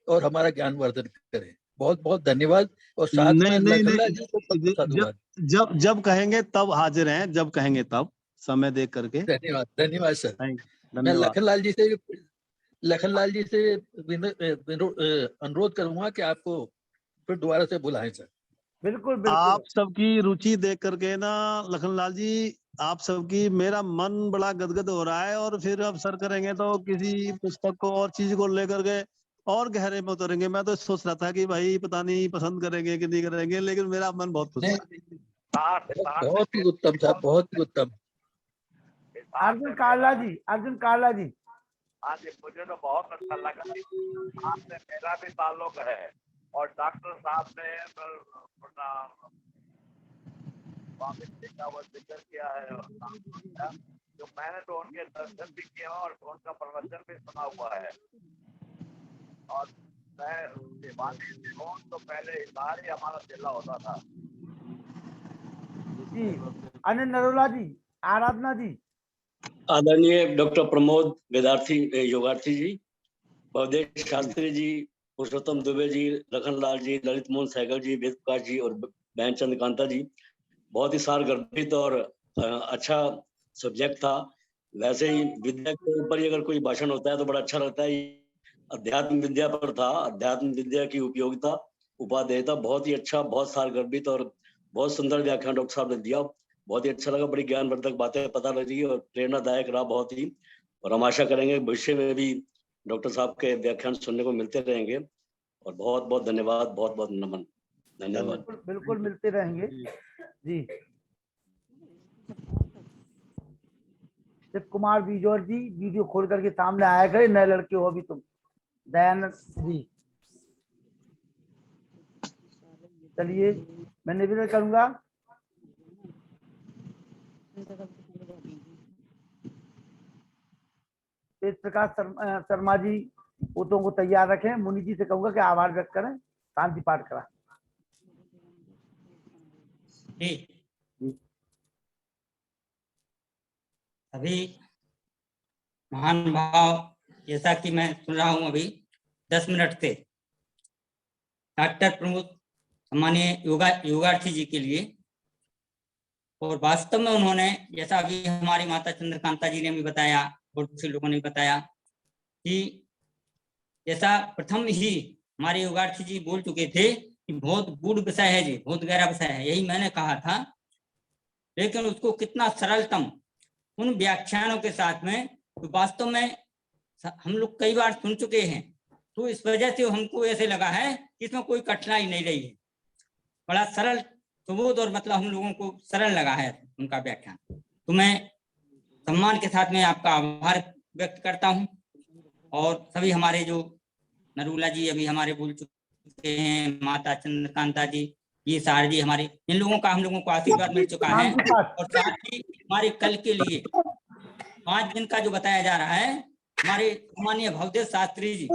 Speaker 12: और हमारा ज्ञानवर्धन करें। बहुत बहुत धन्यवाद। और साथ में लखनलाल जी को साधुवाद।
Speaker 4: जब कहेंगे तब हाजिर हैं, जब कहेंगे तब समय देख करके।
Speaker 12: धन्यवाद, धन्यवाद सर। मैं
Speaker 4: धन्यवाद।
Speaker 12: लखनलाल जी से अनुरोध करूंगा कि आपको फिर दोबारा से बुलाएं सर।
Speaker 2: बिल्कुल बिल्कुल।
Speaker 4: आप सबकी रुचि देख करके ना लखनलाल जी, आप सबकी, मेरा मन बड़ा गदगद हो रहा है। और फिर अब सर करेंगे तो किसी पुस्तक को और चीज को लेकर के और गहरे में उतरेंगे। मैं तो सोच रहा था कि भाई पता नहीं पसंद करेंगे कि नहीं करेंगे, लेकिन मेरा मन बहुत खुश है।
Speaker 12: बहुत ही उत्तम साहब, बहुत ही उत्तम।
Speaker 2: अर्जुन काला जी, अर्जुन काला जी।
Speaker 13: हाँ जी, मुझे तो बहुत अच्छा लगा। आपसे मेरा भी ताल्लुक है और डॉक्टर साहब ने स्वामी जी का वो जिक्र किया है, जो मैंने तो उनके दर्शन भी किए और उनका प्रवचन भी सुना हुआ है। और मैं दिवाली से हूँ तो पहले हिसार ही हमारा जिला होता था
Speaker 2: जी। अनिल नरोला जी, आराधना जी।
Speaker 14: आदरणीय डॉक्टर प्रमोद वेदार्थी योगार्थी जी, भवदेव शास्त्री जी, पुरुषोत्तम दुबे जी, लखनलाल जी, ललित मोहन सहगल जी, वेद प्रकाश जी और बहन चंद्रकांता जी, बहुत ही सारगर्भित और अच्छा सब्जेक्ट था। वैसे ही विद्या के ऊपर ही अगर कोई भाषण होता है तो बड़ा अच्छा लगता है। अध्यात्म विद्या पर था, अध्यात्म विद्या की उपयोगिता, उपादेयता, बहुत ही अच्छा, बहुत सारगर्भित और बहुत सुंदर व्याख्यान डॉक्टर साहब ने दिया। बहुत ही अच्छा लगा, बड़ी ज्ञानवर्धक बातें पता लगी और प्रेरणादायक रहा बहुत ही। और हम आशा करेंगे भविष्य में भी डॉक्टर साहब के व्याख्यान सुनने को मिलते रहेंगे। और बहुत बहुत धन्यवाद, बहुत बहुत नमन। धन्यवाद।
Speaker 2: बिल्कुल बिल्कुल मिलते रहेंगे जी। शिव कुमार बीजोर जी, वीडियो खोल करके सामने आया करे, नए लड़के हो अभी तुम। दयानंद जी, चलिए मैं निवेदन करूंगा। तेज प्रकाश शर्मा जी पोतों को तैयार रखें। मुनि जी से कहूंगा कि आभार व्यक्त करें, शांति पाठ करा।
Speaker 3: ठीक। अभी महान भाव जैसा कि मैं सुन रहा हूं अभी 10 मिनट से डॉक्टर प्रमोद सम्मानीय योगार्थी जी के लिए, और वास्तव में उन्होंने जैसा अभी हमारी माता चंद्रकांता जी ने भी बताया, बहुत से लोगों ने बताया कि जैसा प्रथम ही हमारे योगार्थी जी बोल चुके थे कि बहुत गूढ़ विषय है जी, बहुत गहरा विषय है, यही मैंने कहा था, लेकिन उसको कितना सरलतम उन व्याख्यानों के साथ में तो वास्तव में हम लोग कई बार सुन चुके हैं, तो इस वजह से हमको ऐसे लगा है कि इसमें कोई कठिनाई नहीं रही है, बड़ा सरल सुबोध और मतलब हम लोगों को सरल लगा है उनका व्याख्यान। तो मैं सम्मान के साथ में आपका आभार व्यक्त करता हूं, और सभी हमारे जो नरूला जी अभी हमारे बोल चुके हैं, माता चंद्रकांता जी, ये सारे जी हमारे, इन लोगों का हम लोगों को आशीर्वाद मिल चुका है, और साथ ही हमारे कल के लिए 5 दिन का जो बताया जा रहा है, हमारे माननीय भवदेव शास्त्री जी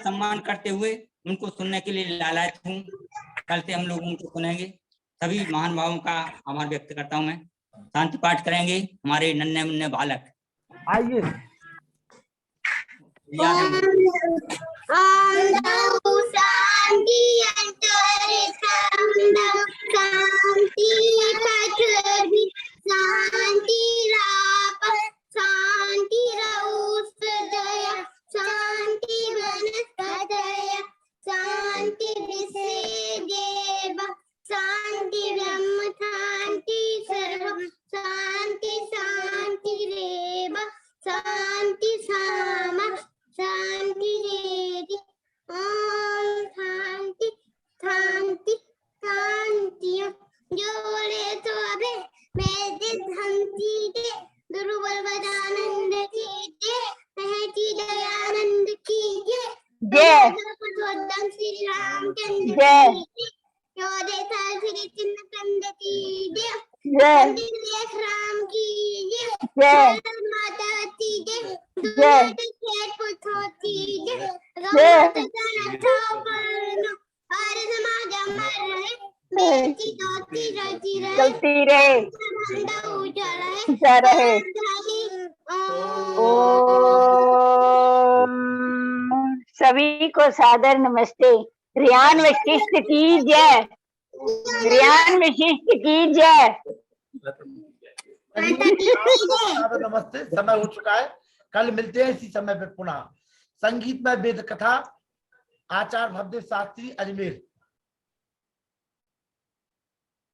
Speaker 3: सम्मान करते हुए उनको सुनने के लिए लालायत हूँ। कल से हम लोग उनको सुनेंगे। सभी महान भावों का आभार व्यक्त करता हूँ मैं। शांति पाठ करेंगे हमारे नन्हे मुन्ने बालक।
Speaker 2: आइए।
Speaker 15: शांति विषय शांति ब्रह्म शांति सर्व शांति शांति रेव शांति सामा शांति रेति ओम शांति शांति शांति जोड़े तो अबे मैं धंती दे दुर्बल बदानंद की दे महती दयानंद की जय पुरुषोत्तम श्री रामचंद्र की योदे साल श्री चिन्ह की जय देश राम की जय माता की जय खेत पुथोती जय और समाज अमर रहे बेटी दोती चलती रहे ऊंचा रहे।
Speaker 11: सभी को सादर नमस्ते। रियान वशिष्ठ की जय, रियान वशिष्ठ की जय।
Speaker 2: नमस्ते। समय हो चुका है, कल मिलते हैं इसी समय पे पुनः। संगीत में वेद कथा आचार्य भवदेव शास्त्री अजमेर।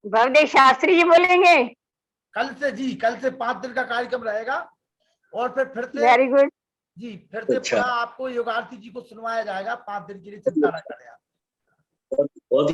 Speaker 11: भवदेव शास्त्री जी बोलेंगे
Speaker 2: कल से जी, कल से 5 दिन का कार्यक्रम रहेगा, और फिर से
Speaker 11: वेरी गुड
Speaker 2: जी, फिर से पुनः आपको योगार्थी जी को सुनवाया जाएगा 5 दिन के लिए। चिंता न करें आप।